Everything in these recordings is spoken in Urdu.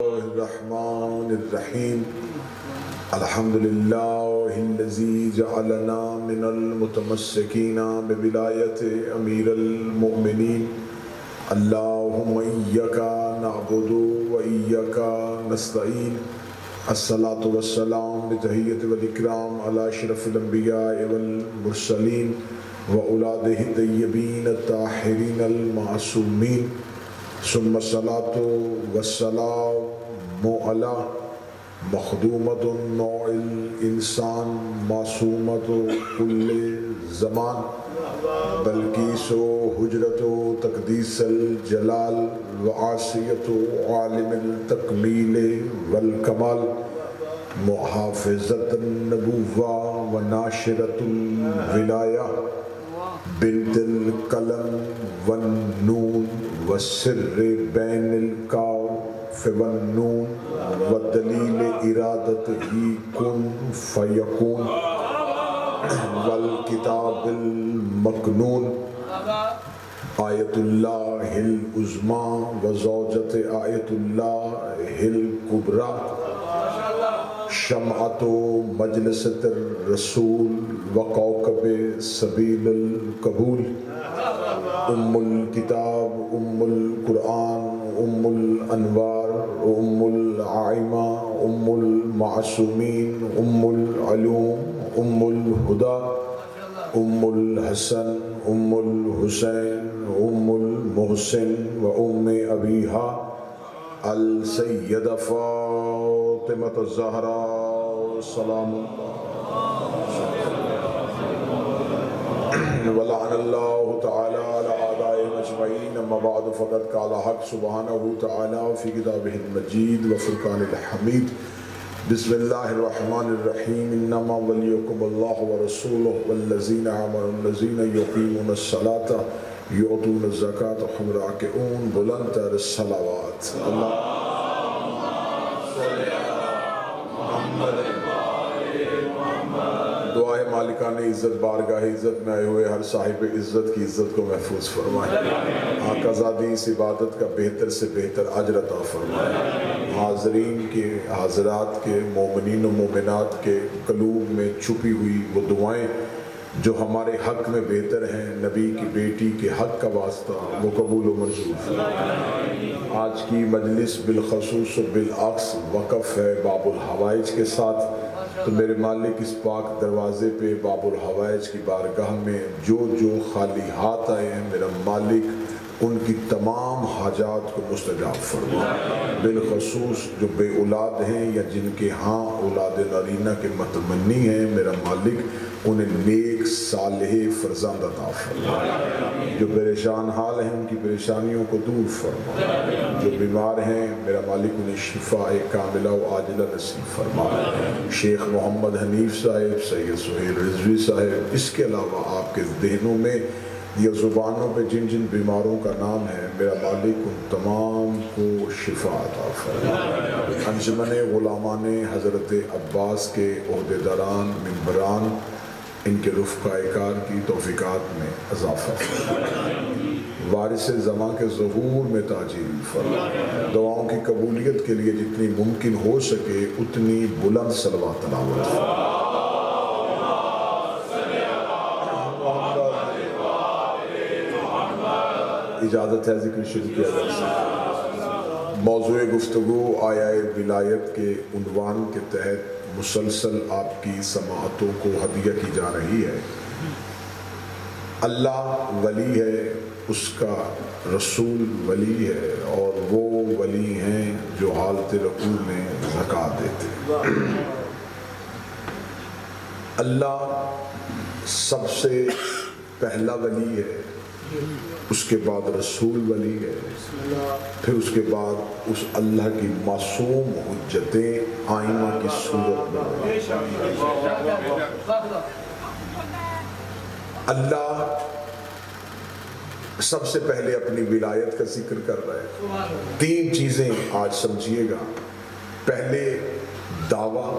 الرحمن الرحیم الحمد للہ الذی جعلنا من المتمسکین بولایت امیر المؤمنین اللہم ایاک نعبد و ایاک نستعین الصلاۃ والسلام بتحیۃ والاکرام علی اشرف الانبیاء والمرسلین واولادہ الطیبین الطاہرین المعصومین ثم الصلاة والسلام علی مخدومۃ نوع الانسان معصومۃ کل زمان بلقیس و حجرت و تقدیس الجلال وعاصیت عالم التکمیل والکمال محافظت النبوہ و ناشرت الولایہ بنت القلم والنون والسر بین الکاف والنون والدلیل ارادت ہی کن فیکون والکتاب المکنون آیت اللہ العظمی وزوجت آیت اللہ الکبریٰ شمعت مجلست الرسول وکوکب سبیل القبول ام الکتاب ام القرآن ام الانوار ام العائمہ ام المعصومین ام العلوم ام الہدا ام الحسن ام الحسین ام المحسن و ام ابیہا السیدہ فاطمۃ الزہراء سلام ولعن اللہ تعالی علی اعدائهم اجمعین اما بعد فقد قال حق سبحانہ تعالی فی کتابہ المجید و فرقان الحمید بسم اللہ الرحمن الرحیم انما ولیکم اللہ ورسولہ والذین آمنوا الذین یقیمون الصلاۃ یؤتون الزکاۃ وهم راکعون بلند تر الصلوات اللہم صلی علی محمد دعائے مالکان عزت بارگاہ عزت میں آئے ہوئے ہر صاحب عزت کی عزت کو محفوظ فرمائے آقا زادی اس عبادت کا بہتر سے بہتر اجر عطا فرمائے حاضرین کے حاضرات کے مومنین و مومنات کے قلوب میں چھپی ہوئی وہ دعائیں جو ہمارے حق میں بہتر ہیں نبی کی بیٹی کے حق کا واسطہ وہ قبول و منظور فرمائے آج کی مجلس بالخصوص و بالعکس وقف ہے باب الحوائج کے ساتھ تو میرے مالک اس پاک دروازے پہ باب الحوائج کی بارگاہ میں جو خالی ہاتھ آئے ہیں میرا مالک ان کی تمام حاجات کو مستجاب فرمائے بالخصوص جو بے اولاد ہیں یا جن کے ہاں اولاد نارینہ کے متمنی ہیں میرا مالک انہیں نیک صالح فرزند عطا فرمائے جو پریشان حال ہیں ان کی پریشانیوں کو دور فرمائے جو بیمار ہیں میرا مالک انہیں شفاء کاملہ و عاجلہ نصیب فرمائے شیخ محمد حنیف صاحب سید سہیل رضوی صاحب اس کے علاوہ آپ کے ذہنوں میں یا زبانوں پہ جن جن بیماروں کا نام ہے میرا مالک ان تمام کو شفا عطا فرمائے انجمن غلامان حضرت عباس کے عہدیداران ممبران ان کے رفقۂ کار کی توفیقات میں اضافہ فرمائے وارث زمان کے ظہور میں تاجیل فرمائے دعاؤں کی قبولیت کے لیے جتنی ممکن ہو سکے اتنی بلند صلوات تلاوت فرمائے اجازت ہے ذکر شروع کیا جا سکتا موضوع گفتگو آیا ولایت کے عنوان کے تحت مسلسل آپ کی سماعتوں کو ہدیہ کی جا رہی ہے اللہ ولی ہے اس کا رسول ولی ہے اور وہ ولی ہیں جو حالت رکوع میں زکوٰۃ دیتے اللہ سب سے پہلا ولی ہے اس کے بعد رسول ولی ہے پھر اس کے بعد اس اللہ کی معصوم حجتیں آئمہ کی صورت میں اللہ سب سے پہلے اپنی ولایت کا ذکر کر رہا ہے تین چیزیں آج سمجھیے گا پہلے دعویٰ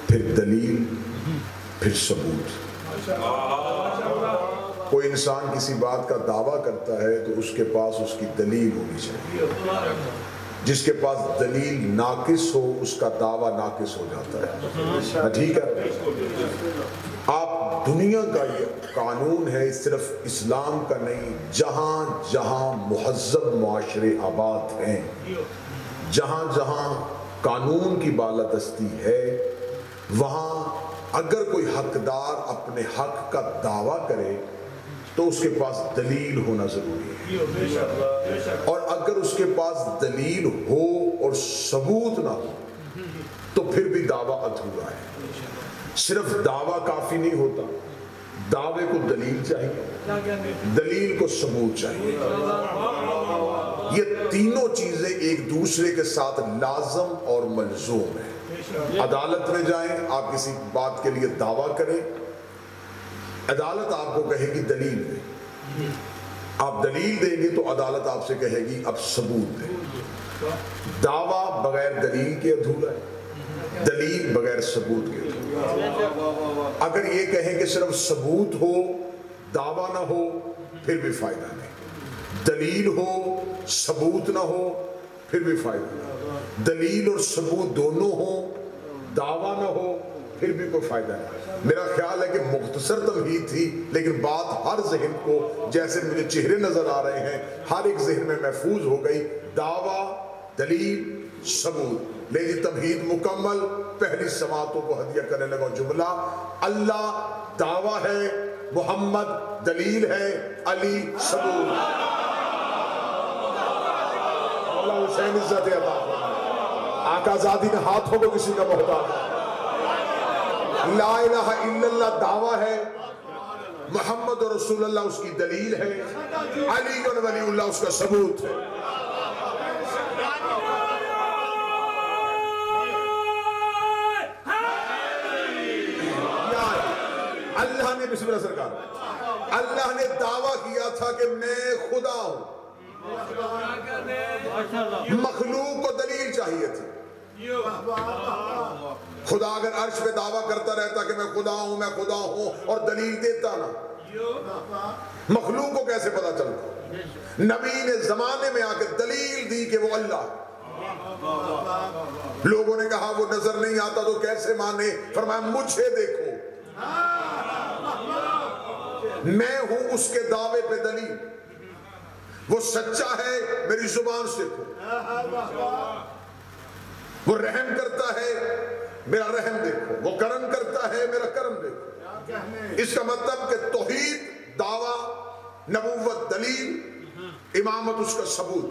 پھر دلیل پھر ثبوت کوئی انسان کسی بات کا دعویٰ کرتا ہے تو اس کے پاس اس کی دلیل ہونی چاہیے جس کے پاس دلیل ناقص ہو اس کا دعویٰ ناقص ہو جاتا ہے. ٹھیک ہے. آپ دنیا کا یہ قانون ہے، صرف اسلام کا نہیں، جہاں جہاں مہذب معاشرے آباد ہیں، جہاں جہاں قانون کی بالادستی ہے، وہاں اگر کوئی حقدار اپنے حق کا دعویٰ کرے تو اس کے پاس دلیل ہونا ضروری ہے، اور اگر اس کے پاس دلیل ہو اور ثبوت نہ ہو تو پھر بھی دعویٰ ادھورا ہے. صرف دعویٰ کافی نہیں ہوتا، دعوے کو دلیل چاہیے، دلیل کو ثبوت چاہیے. یہ تینوں چیزیں ایک دوسرے کے ساتھ لازم اور ملزوم ہیں. عدالت میں جائیں، آپ کسی بات کے لیے دعویٰ کریں، عدالت آپ کو کہے گی دلیل دیں، آپ دلیل دیں گے تو عدالت آپ سے کہے گی اب ثبوت دیں. دعویٰ بغیر دلیل کے ادھورا ہے، دلیل بغیر ثبوت کے ادھورا. اگر یہ کہیں کہ صرف ثبوت ہو دعویٰ نہ ہو پھر بھی فائدہ نہیں، دلیل ہو ثبوت نہ ہو پھر بھی فائدہ نہیں، دلیل اور ثبوت دونوں ہوں دعویٰ نہ ہو پھر بھی کوئی فائدہ نہیں. میرا خیال ہے کہ مختصر تمہید تھی، لیکن بات ہر ذہن کو، جیسے مجھے چہرے نظر آ رہے ہیں، ہر ایک ذہن میں محفوظ ہو گئی. دعویٰ، دلیل، ثبوت. لیکن تمہید مکمل. پہلی سماعتوں کو ہدیہ کرنے لگا جملہ: اللہ دعویٰ ہے، محمد دلیل ہے، علی ثبوت. اللہ حسین عزت عطا فرمائے. آقا زادی نے ہاتھوں کو کسی کا محتاج. لا الہ الا اللہ دعویٰ ہے، محمد رسول اللہ اس کی دلیل ہے، علی ولی اللہ اس کا ثبوت ہے. اللہ نے بسم اللہ سرکار، اللہ نے دعویٰ کیا تھا کہ میں خدا ہوں. مخلوق کو دلیل چاہیے تھی. خدا اگر عرش پہ دعویٰ کرتا رہتا کہ میں خدا ہوں اور دلیل دیتا نا، مخلوق کو کیسے پتا چلتا؟ نبی نے زمانے میں آ کے دلیل دی کہ وہ اللہ. لوگوں نے کہا وہ نظر نہیں آتا تو کیسے مانے؟ فرمایا مجھے دیکھو، میں ہوں اس کے دعوے پہ دلیل. وہ سچا ہے میری زبان سے دیکھو، وہ رحم کرتا ہے میرا رحم دیکھو، وہ کرم کرتا ہے میرا کرم دیکھو. اس کا مطلب کہ توحید دعویٰ، نبوت دلیل، امامت اس کا ثبوت.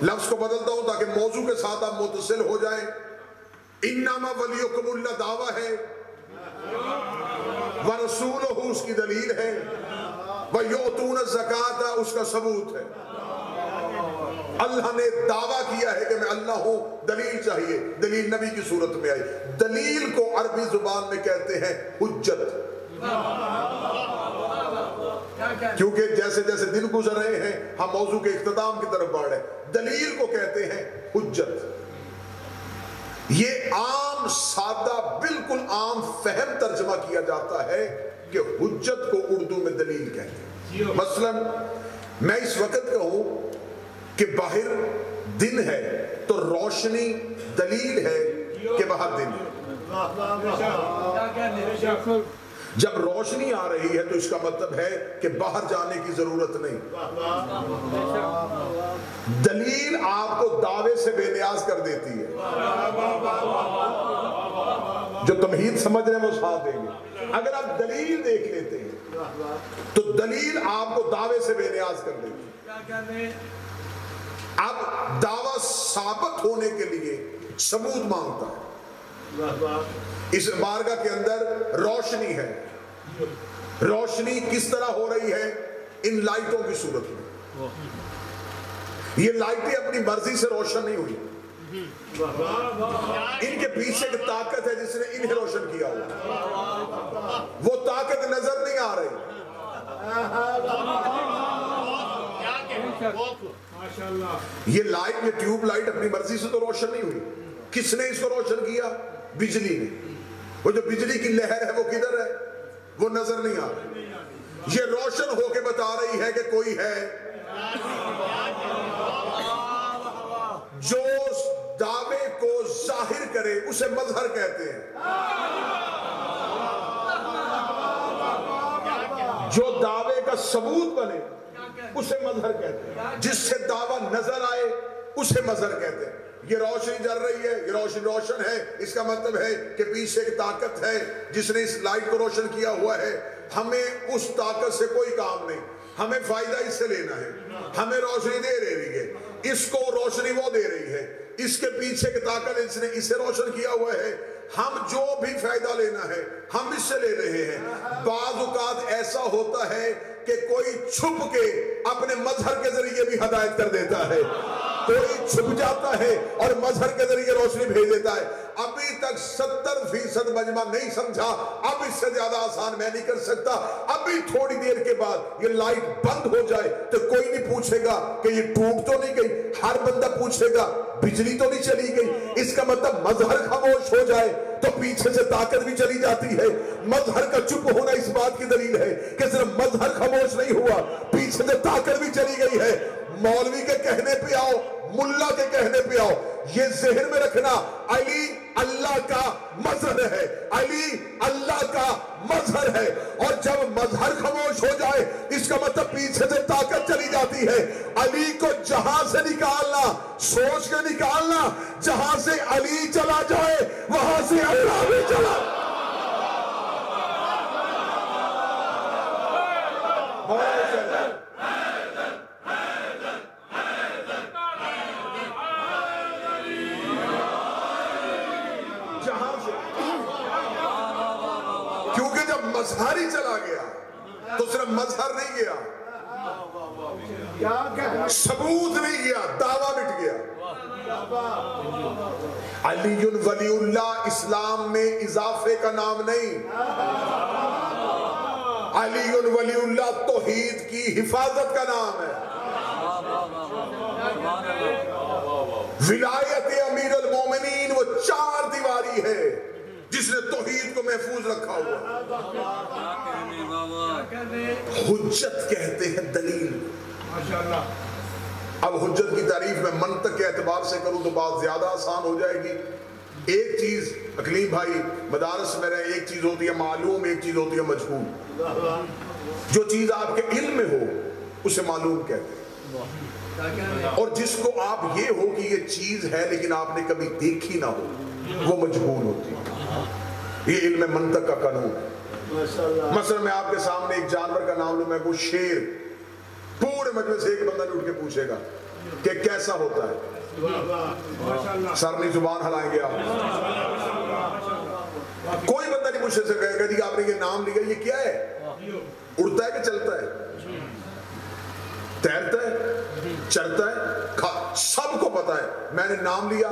لفظ کو بدلتا ہوں تاکہ موضوع کے ساتھ آپ متصل ہو جائیں. انما ولیکم اللہ دعویٰ ہے، ورسولہ اس کی دلیل ہے، وَيُؤْتُونَ الزَّكَاةَ اس کا ثبوت ہے. اللہ نے دعویٰ کیا ہے کہ میں اللہ ہوں، دلیل چاہیے. دلیل نبی کی صورت میں آئی. دلیل کو عربی زبان میں کہتے ہیں حجت. کیونکہ جیسے جیسے دن گزر رہے ہیں ہم موضوع کے اختتام کی طرف بڑھ رہے ہیں. دلیل کو کہتے ہیں حجت. یہ عام سادہ بالکل عام فہم ترجمہ کیا جاتا ہے کہ حجت کو اردو میں دلیل کہتے ہیں. مثلا میں اس وقت کہوں کہ باہر دن ہے تو روشنی دلیل ہے کہ باہر دن ہے. جب روشنی آ رہی ہے تو اس کا مطلب ہے کہ باہر جانے کی ضرورت نہیں. دلیل آپ کو دعوے سے بے نیاز کر دیتی ہے. جو تمہید سمجھ رہے ہیں وہ ساتھ دیں گے. اگر آپ دلیل دیکھ لیتے ہیں تو دلیل آپ کو دعوے سے بے نیاز کر دیتی ہے. اب دعویٰ ثابت ہونے کے لیے ثبوت مانگتا ہے. اس بارگاہ کے اندر روشنی ہے. روشنی کس طرح ہو رہی ہے؟ ان لائٹوں کی صورت میں. یہ لائٹیں اپنی مرضی سے روشن نہیں ہوئی، ان کے پیچھے ایک طاقت ہے جس نے انہیں روشن کیا ہوا. وہ طاقت نظر نہیں آ رہی. یہ لائٹ، یہ ٹیوب لائٹ اپنی مرضی سے تو روشن نہیں ہوئی. کس نے اس کو روشن کیا؟ بجلی نے. وہ جو بجلی کی لہر ہے وہ کدھر ہے؟ وہ نظر نہیں آ رہی. یہ روشن ہو کے بتا رہی ہے کہ کوئی ہے. جو دعوے کو ظاہر کرے اسے مظہر کہتے ہیں. جو دعوے کا ثبوت بنے اسے مظہر کہتے ہیں. جس سے دعویٰ نظر آئے اسے مظہر کہتے ہیں. یہ روشنی جل رہی ہے، یہ روشنی روشن ہے، اس کا مطلب ہے کہ پیچھے ایک طاقت ہے جس نے اس لائٹ کو روشن کیا ہوا ہے. ہمیں اس طاقت سے کوئی کام نہیں، ہمیں فائدہ اس سے لینا ہے. ہمیں روشنی دے رہی ہے، اس کو روشنی وہ دے رہی ہے. اس کے پیچھے کی طاقت اس نے اسے روشن کیا ہوا ہے. ہم جو بھی فائدہ لینا ہے ہم اس سے لے رہے ہیں. بعض اوقات ایسا ہوتا ہے کہ کوئی چھپ کے اپنے مظہر کے ذریعے بھی ہدایت کر دیتا ہے. کوئی چھپ جاتا ہے اور مظہر کے ذریعے روشنی بھیج دیتا ہے. ابھی تک 70% مجمع نہیں سمجھا، اب اس سے زیادہ آسان میں نہیں کر سکتا. ابھی تھوڑی دیر کے بعد یہ لائٹ بند ہو جائے تو کوئی نہیں پوچھے گا کہ یہ ٹوٹ تو نہیں گئی. ہر بندہ پوچھے گا بجلی تو نہیں چلی گئی. اس کا مطلب مظہر خاموش ہو جائے تو پیچھے سے طاقت بھی چلی جاتی ہے. مظہر کا چپ ہونا اس بات کی دلیل ہے کہ صرف مظہر خاموش نہیں ہوا، پیچھے سے طاقت بھی چلی گئی ہے. مولوی کے کہنے پہ آؤ، ملا کے کہنے پہ آؤ، یہ ذہن میں رکھنا علی اللہ کا مظہر ہے. علی اللہ کا مظہر ہے. اور جب مظہر خاموش ہو جائے اس کا مطلب پیچھے سے طاقت چلی جاتی ہے. علی کو جہاں سے نکالنا، سوچ کے نکالنا، جہاں سے علی چلا جائے وہاں سے اللہ بھی چلا. مظہر ہی چلا گیا تو صرف مظہر نہیں گیا، ثبوت نہیں گیا، دعویٰ مٹ گیا. علی ولی اللہ اسلام میں اضافے کا نام نہیں. علی ولی اللہ توحید کی حفاظت کا نام ہے. ولایت امیر المومنین وہ 4 دیواری ہے جس نے توحید کو محفوظ رکھا ہوا. حجت کہتے ہیں دلیل. اب حجت کی تعریف میں منطق کے اعتبار سے کروں تو بات زیادہ آسان ہو جائے گی. ایک چیز اقلیم بھائی مدارس میں رہے، ایک چیز ہوتی ہے معلوم، ایک چیز ہوتی ہے مجہول. جو چیز آپ کے علم میں ہو اسے معلوم کہتے ہیں، اور جس کو آپ یہ ہو کہ یہ چیز ہے لیکن آپ نے کبھی دیکھی نہ ہو وہ مجہول ہوتی ہے. یہ علم منطق کا قانون ہے. مثلا میں آپ کے سامنے ایک جانور کا نام لوں، میں وہ شیر، پورے مجمع سے ایک بندہ نے اٹھ کے پوچھے گا کہ کیسا ہوتا ہے، سر نہیں زبان ہلائیں گے آپ. کوئی بندہ نہیں پوچھ سکے گا جی آپ نے یہ نام لیا یہ کیا ہے، اڑتا ہے کہ چلتا ہے، تیرتا ہے، چلتا ہے، سب کو پتا ہے. میں نے نام لیا،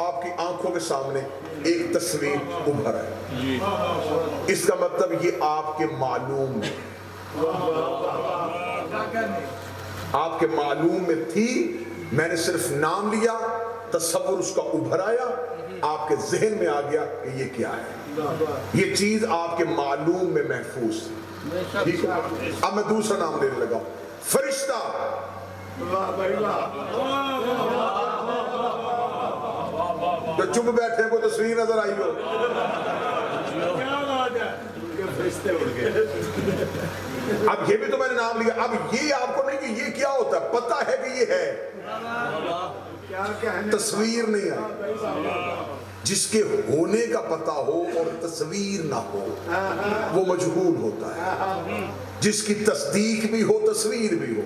آپ کی آنکھوں کے سامنے ایک تصویر ابھر ہے. اس کا مطلب یہ آپ کے معلوم میں، آپ کے معلوم میں تھی. میں نے صرف نام لیا، تصور اس کا ابھر آیا، آپ کے ذہن میں آ گیا کہ یہ کیا ہے. یہ چیز آپ کے معلوم میں محفوظ تھی. ٹھیک ہے. اب میں دوسرا نام لینے لگا ہوں، فرشتہ. جو چپ بیٹھے کوئی تصویر نظر آئی ہو، اب یہ بھی تو میں نے نام لیا. اب یہ آپ کو نہیں کہ یہ کیا ہوتا ہے، پتہ ہے کہ یہ ہے، تصویر نہیں آئی. جس کے ہونے کا پتہ ہو اور تصویر نہ ہو وہ مجہول ہوتا ہے. جس کی تصدیق بھی ہو تصویر بھی ہو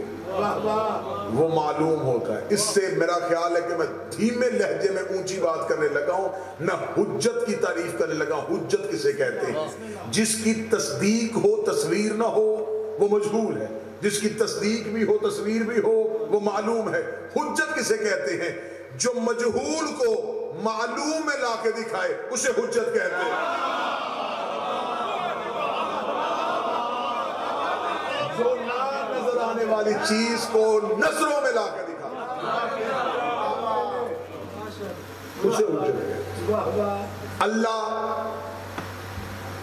وہ معلوم ہوتا ہے. اس سے میرا خیال ہے کہ میں دھیمے لہجے میں اونچی بات کرنے لگا ہوں، میں حجت کی تعریف کرنے لگا ہوں. حجت کسے کہتے ہیں؟ جس کی تصدیق ہو تصویر نہ ہو وہ مجہول ہے، جس کی تصدیق بھی ہو تصویر بھی ہو وہ معلوم ہے. حجت کسے کہتے ہیں؟ جو مجہول کو معلوم میں لا کے دکھائے اسے حجت کہتے ہیں. جو نہ نظر آنے والی چیز کو نظروں میں لا کے دکھا اسے حجت کہتے ہیں. اللہ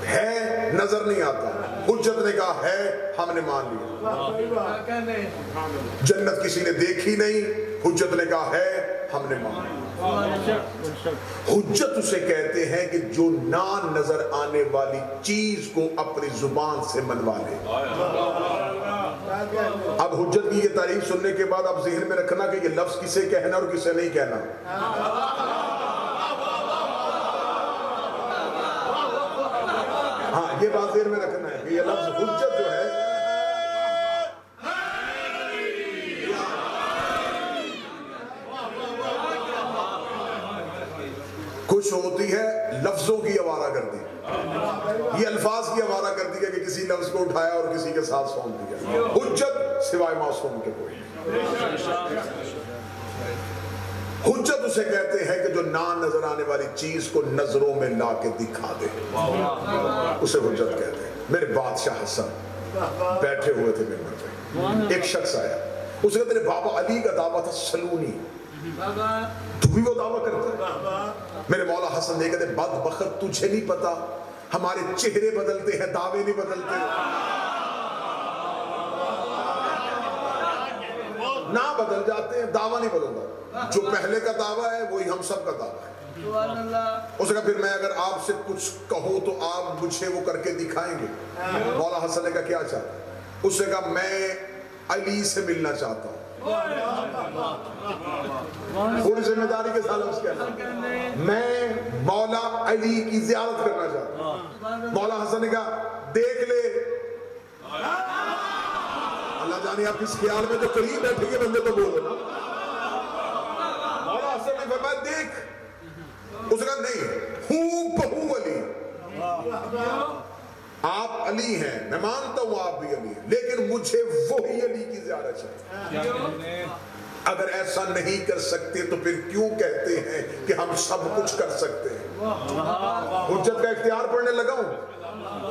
ہے نظر نہیں آتا، حجت نے کہا ہے ہم نے مان لیا. جنت کسی نے دیکھی نہیں، حجت نے کہا ہے ہم نے مانگا۔ حجت اسے کہتے ہیں کہ جو نہ نظر آنے والی چیز کو اپنی زبان سے منوا لے۔ اب حجت کی یہ تعریف سننے کے بعد اب ذہن میں رکھنا کہ یہ لفظ کسے کہنا اور کسے نہیں کہنا۔ ہاں یہ بات ذہن میں رکھنا ہے کہ یہ لفظ حجت جو ہے کچھ ہوتی ہے لفظوں کی آوارہ گردی، یہ الفاظ کی آوارہ گردی ہے کہ کسی لفظ کو اٹھایا اور کسی کے ساتھ سونپ دیا۔ حجت سوائے معصوم کے کوئی۔ حجت اسے کہتے ہیں کہ جو نہ نظر آنے والی چیز کو نظروں میں لا کے دکھا دے، اسے حجت کہتے ہیں۔ میرے بادشاہ حسن بیٹھے ہوئے تھے ممبر پہ، ایک شخص آیا، اس نے تیرے بابا علی کا دعویٰ تھا سلونی، تو بھی وہ دعویٰ کرتا ہے؟ میرے مولا حسن نے کہتے بدبخت تجھے نہیں پتا ہمارے چہرے بدلتے ہیں دعوے نہیں بدلتے، نہ بدل جاتے ہیں دعویٰ نہیں بدلتا، جو پہلے کا دعویٰ ہے وہی ہم سب کا دعویٰ ہے۔ اس نے کہا پھر میں اگر آپ سے کچھ کہوں تو آپ مجھے وہ کر کے دکھائیں گے؟ مولا حسن نے کہا کیا چاہتا ہے؟ اس نے کہا میں علی سے ملنا چاہتا ہوں۔ پوری ذمہ داری کے ساتھ اس کہا میں مولا علی کی زیارت کرنا چاہتا ہوں۔ مولا حسن نے کہا دیکھ لے، اللہ جانے آپ کس خیال میں جو قریب بیٹھے گے بندے تو بولو نا۔ مولا حسن نے فرمایا دیکھ، اس نے کہا نہیں ہوں بہو علی، آپ علی ہیں میں مانتا ہوں آپ بھی علی ہیں، لیکن مجھے وہی علی کی زیارت چاہیے۔ اگر ایسا نہیں کر سکتے تو پھر کیوں کہتے ہیں کہ ہم سب کچھ کر سکتے ہیں؟ حجت کا اختیار پڑھنے لگا ہوں،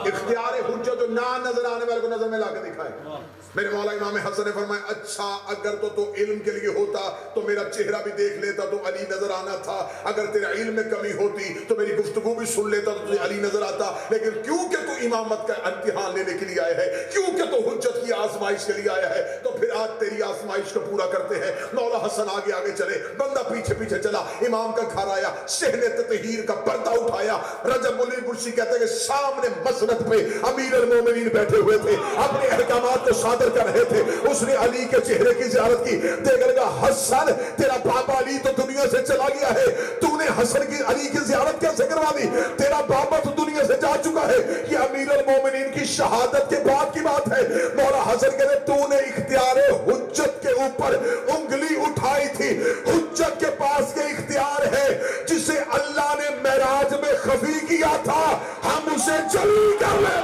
اختیار حجت جو نہ نظر آنے والے کو نظر میں لا کے دکھائے۔ میرے مولا امام حسن نے فرمایا اچھا اگر تو علم کے لیے ہوتا تو میرا چہرہ بھی دیکھ لیتا تو علی نظر آنا تھا، اگر تیرا علم میں کمی ہوتی تو میری گفتگو بھی سن لیتا تو تجھے علی نظر آتا، لیکن کیونکہ تو امامت کا امتحان لینے کے لیے آیا ہے، کیونکہ تو حجت کی آزمائش کے لیے آیا ہے، تو پھر آج تیری آزمائش کو پورا کرتے ہیں۔ مولا حسن آگے آگے چلے، بندہ پیچھے پیچھے چلا، امام کا گھر آیا، صحن تطہیر کا پردہ اٹھایا، رجب ملی برسی کہتے ہیں کہ سامنے مسند پہ امیر المومنین بیٹھے ہوئے تھے، اپنے احکامات کو صادر کر رہے تھے۔ اس نے علی کے چہرے کی زیارت کی، دیکھ لگا حسن تیرا بابا علی تو دنیا سے چلا گیا ہے، تو نے حسن کی علی کی زیارت کیسے کروا دی؟ تیرا بابا تو دنیا سے جا چکا ہے، یہ امیر المومنین کی شہادت کے بعد کی بات ہے۔ مولا حسن کہتے تو نے اختیار حجت کے اوپر انگلی اٹھائی تھی، حجت کے پاس یہ اختیار ہے جسے اللہ نے معراج میں خفی کیا تھا، ہم اسے جلی کر لیں۔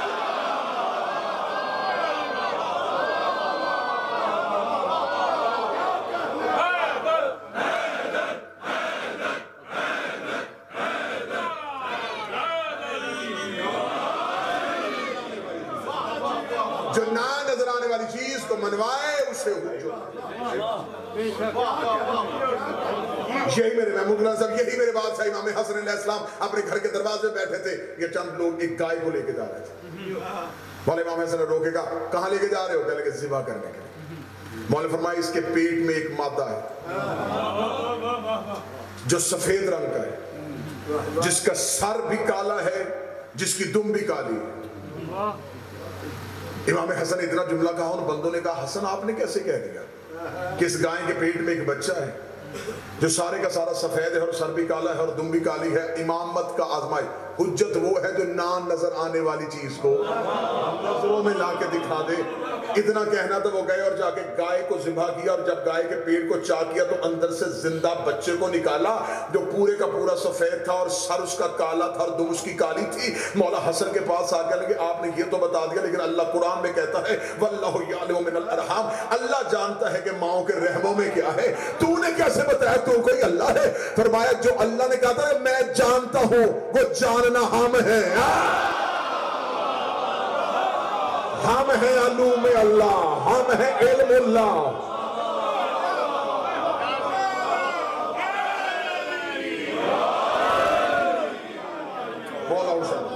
جو نہ نظر آنے والی چیز کو منوائے اسے حجت۔ یہی میرے محمود اللہ صاحب، یہی میرے بادشاہ امام حسن علیہ السلام اپنے گھر کے دروازے بیٹھے تھے، یہ چند لوگ ایک گائے کو لے کے جا رہے تھے۔ مولا امام حسن نے روکے گا کہاں لے کے جا رہے ہو؟ کہنے لگے ذبح کرنے کے لیے۔ مولا فرمایا اس کے پیٹ میں ایک مادہ ہے جو سفید رنگ کا ہے، جس کا سر بھی کالا ہے، جس کی دم بھی کالی ہے۔ امام حسن اتنا جملہ کہا، ان بندوں نے کہا حسن آپ نے کیسے کہہ دیا کہ اس گائے کے پیٹ میں ایک بچہ ہے جو سارے کا سارا سفید ہے اور سر بھی کالا ہے اور دم بھی کالی ہے؟ امامت کا آزمائش، حجت وہ ہے جو نہ نظر آنے والی چیز کو نظروں میں لا کے دکھا دے۔ اتنا کہنا تو وہ گئے اور جا کے گائے کو ذبح کیا، اور جب گائے کے پیٹ کو چاک کیا تو اندر سے زندہ بچے کو نکالا جو پورے کا پورا سفید تھا اور سر اس کا کالا تھا اور دم اس کی کالی تھی۔ مولا حسن کے پاس آ کے لگے آپ نے یہ تو بتا دیا، لیکن اللہ قرآن میں کہتا ہے واللہ یعلم من الارحام، اللہ جانتا ہے کہ ماؤں کے رحموں میں کیا ہے، تو نے کیسے بتایا تو کوئی اللہ ہے؟ فرمایا جو اللہ نے کہا تھا میں جانتا ہوں وہ جاننا ہم ہے، ہم ہیں علوم اللہ، ہم ہیں علم اللہ۔ مولا حسین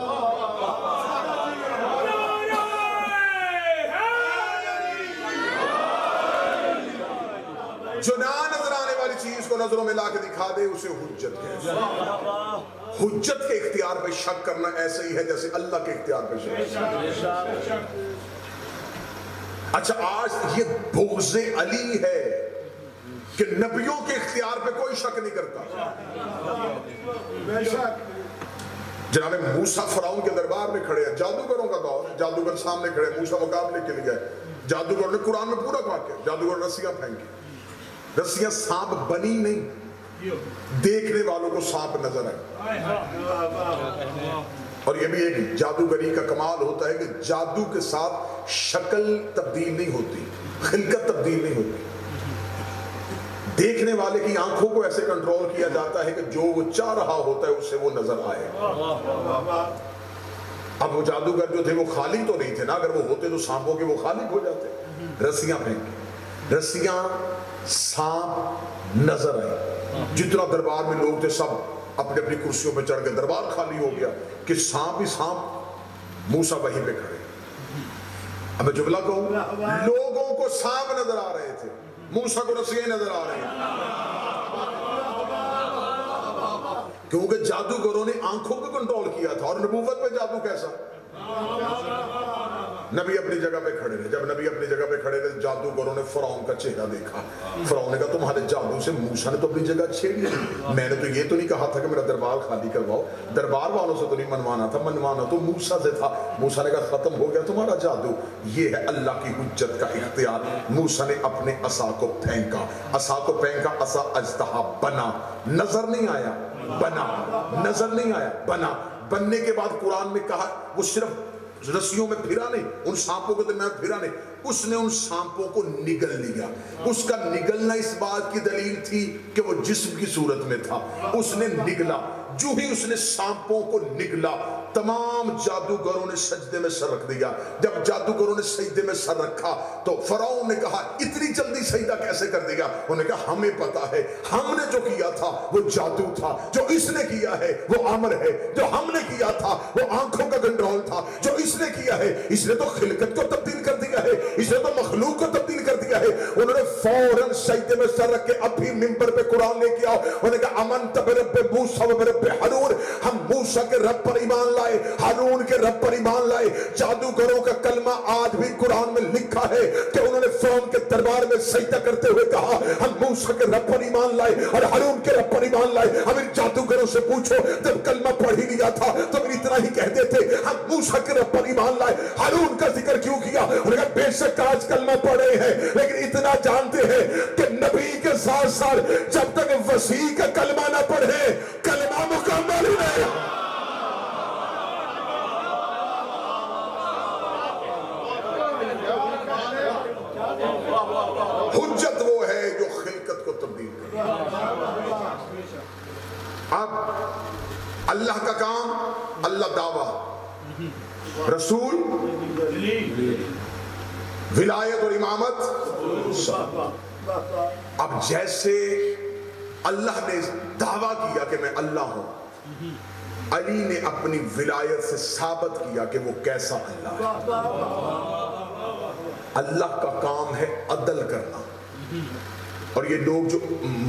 جو نہ نظر آنے والی چیز کو نظروں میں لا کے دکھا دے اسے حجت کہتے ہیں۔ حجت کے اختیار پہ شک کرنا ایسے ہی ہے جیسے اللہ کے اختیار پہ شک۔ اچھا آج یہ بغض علی ہے کہ نبیوں کے اختیار پہ کوئی شک نہیں کرتا۔ جناب موسیٰ فرعون کے دربار میں کھڑے ہیں، جادوگروں کا دور، جادوگر سامنے کھڑے، موسیٰ مقابلے کے لیے گئے، جادوگر نے قرآن میں پورا کہا کہ جادوگر رسیاں پھینکی، رسیاں سانپ بنی نہیں، دیکھنے والوں کو سانپ نظر آئے۔ اور یہ بھی ایک جادوگری کا کمال ہوتا ہے کہ جادو کے ساتھ شکل تبدیل نہیں ہوتی، خلقت تبدیل نہیں ہوتی، دیکھنے والے کی آنکھوں کو ایسے کنٹرول کیا جاتا ہے کہ جو وہ چاہ رہا ہوتا ہے اسے وہ نظر آئے۔ اب وہ جادوگر جو تھے وہ خالق تو نہیں تھے نا، اگر وہ ہوتے تو سانپوں کے وہ خالق ہو جاتے۔ رسیاں پھینکی، رسیاں سانپ نظر آئے، جتنا دربار میں لوگ تھے سب اپنے اپنی کرسیوں پہ چڑھ گئے، دربار خالی ہو گیا کہ سانپ ہی سانپ، موسیٰ وہیں پہ کھڑے۔ اب میں جملہ کہوں، لوگوں کو سانپ نظر آ رہے تھے، موسیٰ کو رسیاں نظر آ رہے ہیں، کیونکہ جادوگروں نے آنکھوں کو کنٹرول کیا تھا۔ اور نبوت پہ جادو کیسا؟ نبی اپنی جگہ پہ کھڑے رہے، جب نبی اپنی جگہ پہ کھڑے رہے جادوگروں نے فرعون کا چہرہ دیکھا، فرعون نے کہا تمہارے جادو سے موسیٰ نے تو اپنی جگہ چھیڑ لی، میں نے تو یہ تو نہیں کہا تھا کہ میرا دربار خالی کرواؤ، دربار والوں سے تو نہیں منوانا تھا، منوانا تو موسیٰ سے تھا۔ موسیٰ نے کہا ختم ہو گیا تمہارا جادو، یہ ہے اللہ کی حجت کا اختیار۔ موسیٰ نے اپنے عصا کو پھینکا، عصا کو پھینکا، عصا اژدہا بنا، نظر نہیں آیا، بنا، نظر نہیں آیا، بنا۔ بننے کے بعد قرآن میں کہا وہ صرف رسیوں میں پھرا نہیں، ان سانپوں کے درمیان پھرا نہیں، اس نے ان سانپوں کو نگل لیا۔ اس کا نگلنا اس بات کی دلیل تھی کہ وہ جسم کی صورت میں تھا، اس نے نگلا۔ جو ہی اس نے سانپوں کو نگلا تمام جادوگروں نے سجدے میں سر رکھ دیا۔ جب جادوگروں نے سجدے میں سر رکھا تو فرعون نے کہا اتنی جلدی سجدہ کیسے کر دیا؟ انہوں نے کہا ہمیں پتا ہے، ہم نے جو کیا تھا وہ جادو تھا، جو اس نے کیا ہے وہ امر ہے، جو ہم نے کیا تھا وہ آنکھوں کا کنٹرول تھا، جو اس نے کیا ہے اس نے تو خلقت کو تبدیل کر دیا ہے، اس نے تو مخلوق کو تبدیل کر دیا ہے۔ انہوں نے فوراً سجدے میں سر رکھ کے ابھی ممبر پہ قرآن لے کے آؤ، انہوں نے کہا آمنت برب موسیٰ و برب ہارون، ہم موسیٰ کے رب پر ایمان لائے، ہارون کے رب پر ایمان لائے۔ جادوگروں کا کلمہ آج بھی قرآن میں لکھا ہے کہ انہوں نے فرعون کے دربار میں سجدہ کرتے ہوئے کہا ہم موسیٰ کے رب پر ایمان لائے اور ہارون کے رب پر ایمان لائے۔ ہم ان جادوگروں سے پوچھو جب کلمہ پڑھ ہی لیا تھا تو اتنا ہی کہتے تھے ہم موسیٰ کے رب پر ایمان لائے، ہارون کا ذکر کیوں کیا؟ انہوں نے کہا بے شک آج کلمہ پڑھے ہیں لیکن اتنا جانتے ہیں کہ نبی کے ساتھ ساتھ جب تک وسیع کا کلمہ نہ پڑھے کلمہ مکمل ہی نہیں۔ حجت وہ ہے جو خلقت کو تبدیل کرے۔ اب اللہ کا کام، اللہ دعویٰ، رسول ولایت اور امامت۔ اب جیسے اللہ نے دعویٰ کیا کہ میں اللہ ہوں، علی نے اپنی ولایت سے ثابت کیا کہ وہ کیسا اللہ ہے۔ اللہ کا کام ہے عدل کرنا، اور یہ لوگ جو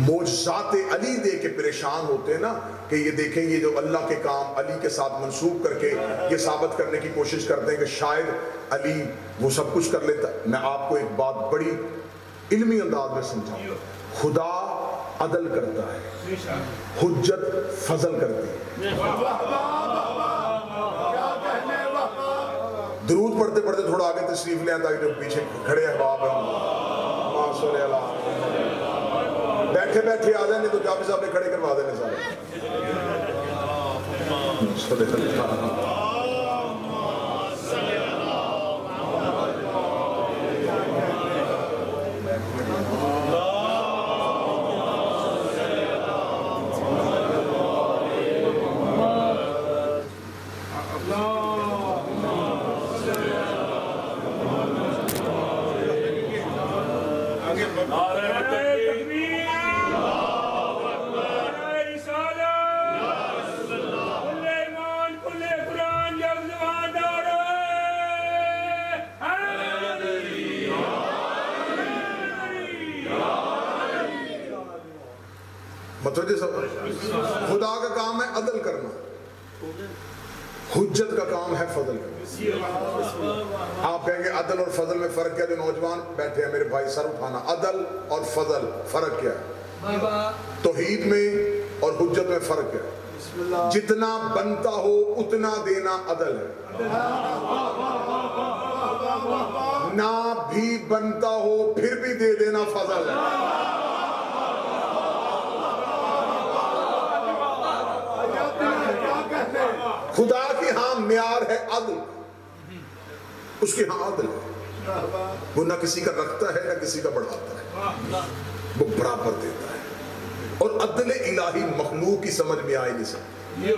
معجزات علی دے کے پریشان ہوتے ہیں نا کہ یہ دیکھیں یہ جو اللہ کے کام علی کے ساتھ منسوب کر کے یہ ثابت کرنے کی کوشش کرتے ہیں کہ شاید علی وہ سب کچھ کر لیتا۔ میں آپ کو ایک بات بڑی علمی انداز میں سمجھاؤں، خدا عدل کرتا ہے، حجت فضل کرتی ہے۔ درود پڑھتے پڑھتے تھوڑا آگے تشریف لیں تاکہ جو پیچھے کھڑے احباب ہیں بیٹھے بیٹھے آ جائیں، نہیں تو جابر صاحب نے کھڑے کروا دینے سارے۔ توجہ سب خدا کا کام ہے عدل کرنا، حجت کا کام ہے فضل کرنا۔ آپ کہیں گے عدل اور فضل میں فرق کیا؟ جو نوجوان بیٹھے ہیں میرے بھائی سر اٹھانا، عدل اور فضل فرق کیا ہے؟ توحید میں اور حجت میں فرق کیا ہے؟ جتنا بنتا ہو اتنا دینا عدل ہے، نہ بھی بنتا ہو پھر بھی دے دینا فضل ہے۔ خدا کی ہاں معیار ہے عدل، اس کے ہاں عدل ہے، وہ نہ کسی کا رکھتا ہے نہ کسی کا بڑھاتا ہے، وہ برابر دیتا ہے۔ اور عدل الہی مخلوق کی سمجھ میں آئی نہیں سکتی۔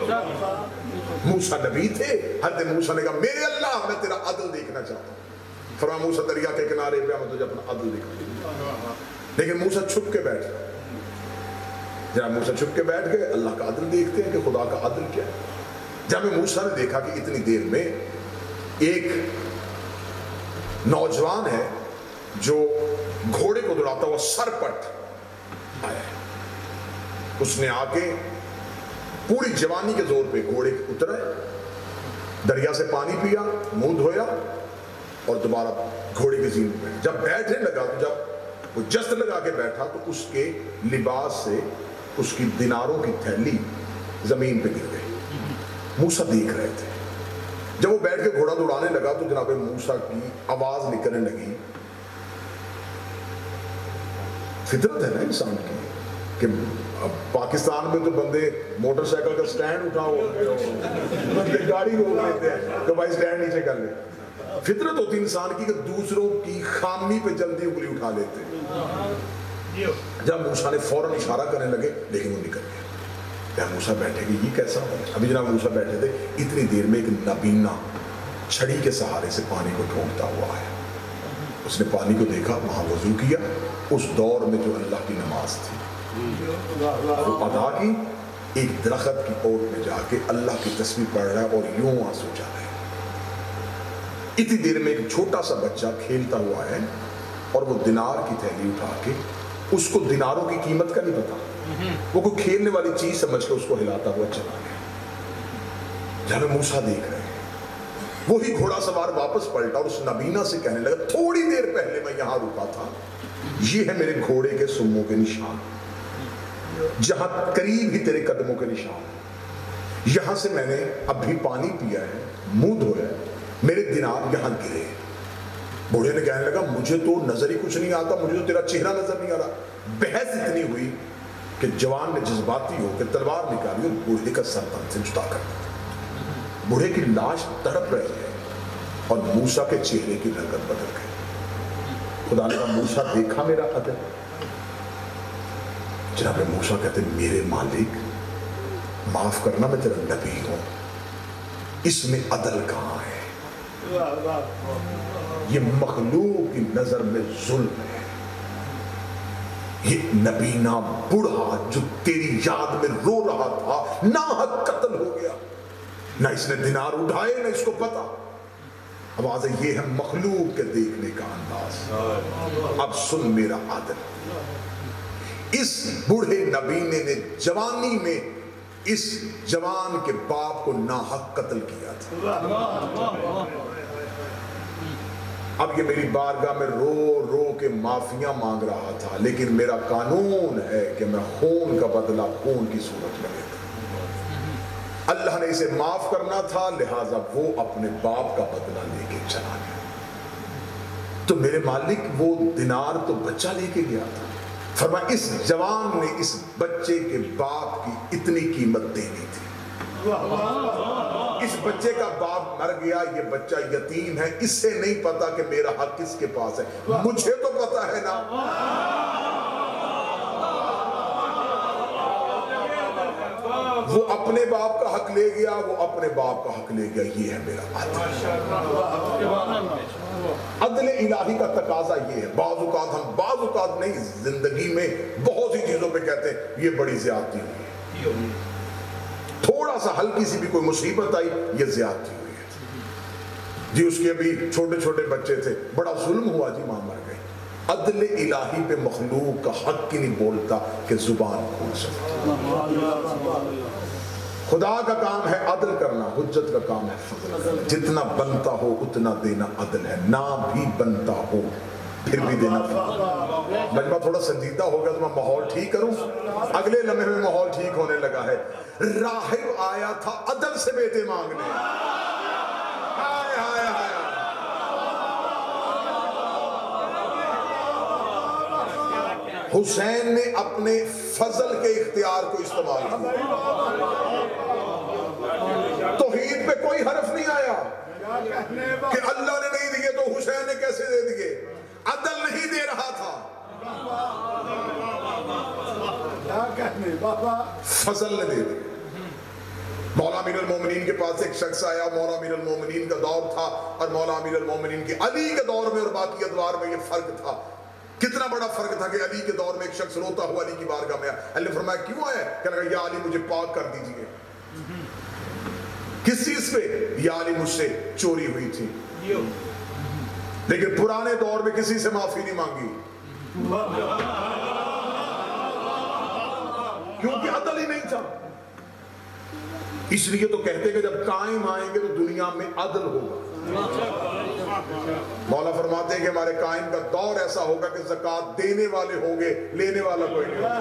موسیٰ نبی تھے، حضرت موسیٰ نے کہا میرے اللہ میں تیرا عدل دیکھنا چاہتا ہوں۔ فرمایا موسیٰ دریا کے کنارے پہ میں تجھے اپنا عدل دکھاؤں، لیکن موسیٰ چھپ کے بیٹھ گیا۔ جب موسیٰ چھپ کے بیٹھ گئے، اللہ کا عدل دیکھتے ہیں کہ خدا کا عدل کیا ہے۔ جب موسیٰ نے دیکھا کہ اتنی دیر میں ایک نوجوان ہے جو گھوڑے کو دوڑاتا ہوا سرپٹ آیا ہے، اس نے آ کے پوری جوانی کے زور پہ گھوڑے اترا، دریا سے پانی پیا، منہ دھویا اور دوبارہ گھوڑے کی زین پہ جب بیٹھنے لگا، تو جب وہ جست لگا کے بیٹھا تو اس کے لباس سے اس کی دیناروں کی تھیلی زمین پہ گر گئی۔ موسیٰ دیکھ رہے تھے۔ جب وہ بیٹھ کے گھوڑا دوڑانے لگا تو جناب موسیٰ کی آواز نکلنے لگی۔ فطرت ہے نا انسان کی کہ پاکستان میں تو بندے موٹر سائیکل کا سٹینڈ اٹھاؤ، بندے گاڑی روک لیتے ہیں کہ بھائی سٹینڈ نیچے کر لے۔ فطرت ہوتی انسان کی کہ دوسروں کی خامی پہ جلدی انگلی اٹھا لیتے ہیں۔ جب موسیٰ نے فوراً اشارہ کرنے لگے لیکن وہ نکل گیا۔ جب موسیٰ بیٹھے گی یہ کیسا ہو؟ ابھی جناب موسیٰ بیٹھے تھے، اتنی دیر میں ایک نبینا چھڑی کے سہارے سے پانی کو ٹھونکتا ہوا آیا۔ اس نے پانی کو دیکھا، وہاں وضو کیا، اس دور میں جو اللہ کی نماز تھی وہ ادا کی، ایک درخت کی اوٹ میں جا کے اللہ کی تسبیح پڑھ رہا ہے اور یوں آنسو جا رہے ہیں۔ اتنی دیر میں ایک چھوٹا سا بچہ کھیلتا ہوا ہے اور وہ دینار کی تھیلی اٹھا کے، اس کو دیناروں کی قیمت کا نہیں پتا، وہ کوئی کھیلنے والی چیز سمجھ کے اس کو ہلاتا ہوا چلا گیا۔ جب موسیٰ دیکھ رہے ہیں، وہی گھوڑا سوار واپس پلٹا اور اس نبینا سے کہنے لگا تھوڑی دیر پہلے میں یہاں رکا تھا، یہ ہے میرے گھوڑے کے سموں کے نشان، جہاں قریب ہی تیرے قدموں کے نشان، یہاں سے میں نے اب بھی پانی پیا ہے، منہ دھویا ہے، میرے دینار یہاں گرے۔ بوڑھے نے کہنے لگا مجھے تو نظر ہی کچھ نہیں آتا، مجھے تو تیرا چہرہ نظر نہیں آ رہا۔ بحث اتنی ہوئی کہ جوان نے جذباتی ہو کہ تلوار نکالی اور بوڑھے کا سر تن سے جدا کر دیا۔ بوڑھے کی لاش تڑپ رہی ہے اور موسیٰ کے چہرے کی رنگت بدل گئی۔ خدا نے کہا موسیٰ دیکھا میرا عدل؟ جناب موسیٰ کہتے ہیں میرے مالک معاف کرنا، میں تیرا نبی ہوں، اس میں عدل کہاں ہے؟ یہ مخلوق کی نظر میں ظلم ہے۔ یہ نبینا بوڑھا جو تیری یاد میں رو رہا تھا ناحق قتل ہو گیا، نہ اس نے دینار اٹھائے نہ اس کو پتا۔ اب آج یہ ہے مخلوق کے دیکھنے کا انداز۔ اب سن میرا عادل، اس بوڑھے نبینے نے جوانی میں اس جوان کے باپ کو ناحق قتل کیا تھا۔ اب یہ میری بارگاہ میں رو رو کے معافیاں مانگ رہا تھا، لیکن میرا قانون ہے کہ میں خون کا بدلہ خون کی صورت میں لیتا۔ اللہ نے اسے معاف کرنا تھا، لہٰذا وہ اپنے باپ کا بدلہ لے کے چلا گیا۔ تو میرے مالک وہ دینار تو بچہ لے کے گیا تھا، فرمایا اس جوان نے اس بچے کے باپ کی اتنی قیمت دینی تھی۔ اس بچے کا باپ مر گیا، یہ بچہ یتیم ہے، اس سے نہیں پتا کہ میرا حق کس کے پاس ہے، مجھے تو پتا ہے نا۔ وہ اپنے باپ کا حق لے گیا، وہ اپنے باپ کا حق لے گیا، یہ ہے میرا عدل۔ عدل الہی کا تقاضا یہ ہے۔ بعض اوقات نہیں، زندگی میں بہت سی چیزوں پہ کہتے ہیں یہ بڑی زیادتی ہوئی ہے، تھوڑا سا ہلکی سی بھی کوئی مصیبت آئی یہ زیادتی ہوئی ہے جی۔ اس کے ابھی چھوٹے چھوٹے بچے تھے، بڑا ظلم ہوا جی، ماں مر گئی، عدل الہی پہ مخلوق کا حق کی نہیں بولتا کہ زبان کھول سکتا. خدا کا کام ہے عدل کرنا، حجت کا کام ہے فضل کرنا. جتنا بنتا ہو اتنا دینا عدل ہے، نہ بھی بنتا ہو پھر بھی دینا. مجمع تھوڑا سنجیدہ ہو گیا تو میں ماحول ٹھیک کروں. اگلے لمحے میں ماحول ٹھیک ہونے لگا ہے. راہب آیا تھا عدل سے بیٹے مانگنے. ہائے ہائے ہائے. حسین نے اپنے فضل کے اختیار کو استعمال کیا. توحید پہ کوئی حرف نہیں آیا کہ اللہ نے نہیں دیے تو حسین نے کیسے دے دیے. عدل نہیں دے رہا تھا، فضل نے دے دی. مولا امیر المومنین کے پاس ایک شخص آیا. مولا امیر المومنین کا دور تھا اور مولا امیر المومنین کے علی کے دور میں اور باقی ادوار میں یہ فرق تھا. کتنا بڑا فرق تھا کہ علی کے دور میں ایک شخص روتا ہوا علی کی بارگاہ میں آیا. علی نے فرمایا کیوں آیا؟ کہنے لگا یا علی مجھے پاک کر دیجئے. کس چیز پہ؟ یا علی مجھ سے چوری ہوئی تھی. لیکن پرانے دور میں کسی سے معافی نہیں مانگی کیونکہ عدل ہی نہیں تھا. اس لیے تو کہتے کہ جب قائم آئیں گے تو دنیا میں عدل ہوگا. مولا فرماتے ہیں کہ ہمارے قائم کا دور ایسا ہوگا کہ زکوٰۃ دینے والے ہوں گے، لینے والا کوئی نہیں ہوگا.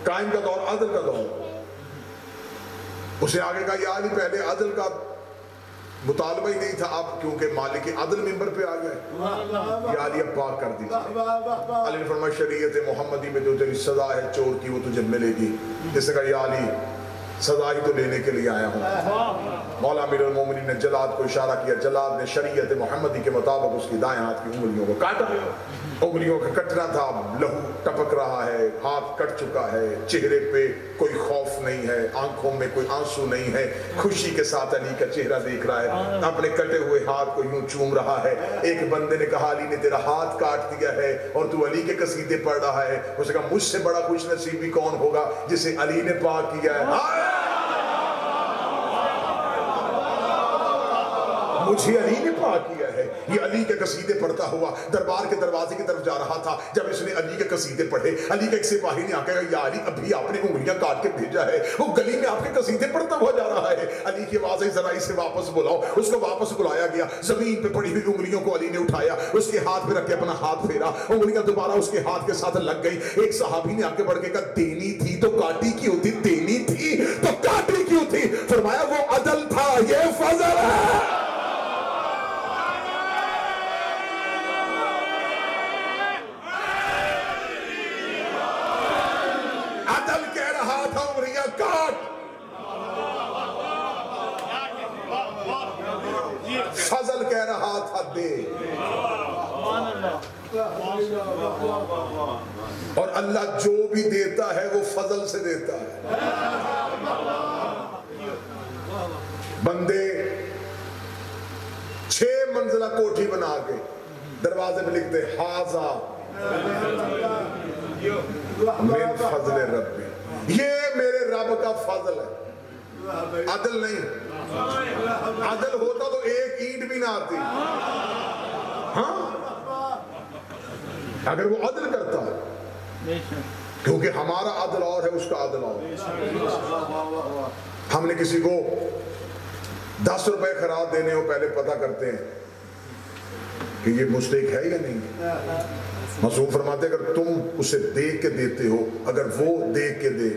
قائم کا دور عدل کا دور. اسے آگے کہا یا علی پہلے عدل کا مطالبہ ہی نہیں تھا، اب کیونکہ مالک عدل منبر پہ آ گئے یا علی اب پاک کر دیجیے. علی نے فرمایا شریعت محمدی میں جو تیری سزا ہے چور کی وہ تجھے ملے گی. جس نے کہا یا علی سزا ہی تو لینے کے لیے آیا ہوں. مولا امیر المومنین نے جلاد کو اشارہ کیا. جلاد نے شریعت محمدی کے مطابق اس کی دائیں ہاتھ کی انگلیوں کو کاٹا. انگلیوں کا کٹنا تھا، لہو ٹپک رہا ہے، ہاتھ کٹ چکا ہے. چہرے پہ کوئی خوف نہیں ہے، آنکھوں میں کوئی آنسو نہیں ہے. خوشی کے ساتھ علی کا چہرہ دیکھ رہا ہے، اپنے کٹے ہوئے ہاتھ کو یوں چوم رہا ہے. ایک بندے نے کہا علی نے تیرا ہاتھ کاٹ دیا ہے اور تو علی کے قصیدے پڑھ رہا ہے. اس نے کہا مجھ سے بڑا خوش نصیبی کون ہوگا جسے علی نے پاک کیا ہے. مجھے علی نے پاک کیا ہے. یہ علی کے قصیدے پڑھتا ہوا دربار کے دروازے کی طرف جا رہا تھا. جب اس نے علی کے قصیدے پڑھے، علی کا ایک سپاہی نے آ کے کہا یا علی ابھی آپ نے انگلیاں کاٹ کے بھیجا ہے، وہ گلی میں آپ کے قصیدے پڑھتا ہوا جا رہا ہے. علی کی آواز ہے ذرا اسے واپس بلاؤ. اس کو واپس بلایا گیا. زمین پہ پڑی ہوئی انگلیوں کو علی نے اٹھایا، اس کے ہاتھ پہ رکھ کے اپنا ہاتھ پھیرا. انگلیاں دوبارہ اس کے ہاتھ کے ساتھ لگ گئی. ایک صحابی نے آ کے بڑھ کے کہا دینی تھی تو کاٹی کیوں تھی؟ دینی تھی تو کاٹی کیوں تھی؟ فرمایا وہ عدل تھا، یہ فضل ہے. فضل کہہ رہا تھا دے. اور اللہ جو بھی دیتا ہے وہ فضل سے دیتا ہے. بندے 6 منزلہ کوٹھی بنا کے دروازے پہ لکھتے حاذا من فضل ربی، یہ میرے رب کا فضل ہے. عدل نہیں. عدل ہوتا تو ایک اینٹ بھی نہ آتی. ہاں اگر وہ عدل کرتا ہے، کیونکہ ہمارا عدل اور ہے، اس کا عدل اور. ہم نے کسی کو 10 روپے خراج دینے ہو پہلے پتہ کرتے ہیں کہ یہ مستحق ہے یا نہیں. معصوم فرماتے اگر تم اسے دیکھ کے دیتے ہو، اگر وہ دیکھ کے دے،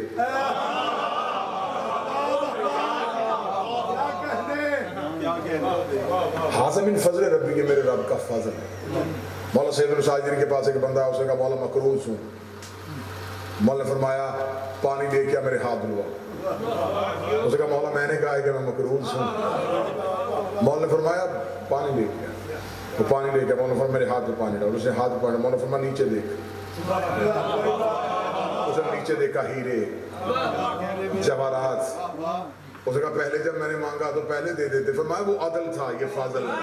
حاذا من فضل ربی، یہ میرے رب کا فضل ہے. مولا سید الساجدین کے پاس ایک بندہ ہے، اس نے کہا مولا مقروض ہوں. مولا نے فرمایا پانی لے کے میرے ہاتھ دھلوا. اس نے کہا مولا میں نے کہا ہے کہ میں مقروض ہوں. مولا نے فرمایا پانی لے کے. وہ پانی لے کے مولا نے فرمایا میرے ہاتھ پہ پانی ڈال. اس نے ہاتھ پہ پانی. مولا نے فرمایا نیچے دیکھ. اس نے نیچے دیکھا ہیرے جواہرات. اس نے کہا پہلے جب میں نے مانگا تو پہلے دے دیتے. فرمایا وہ عدل تھا، یہ فضل ہے.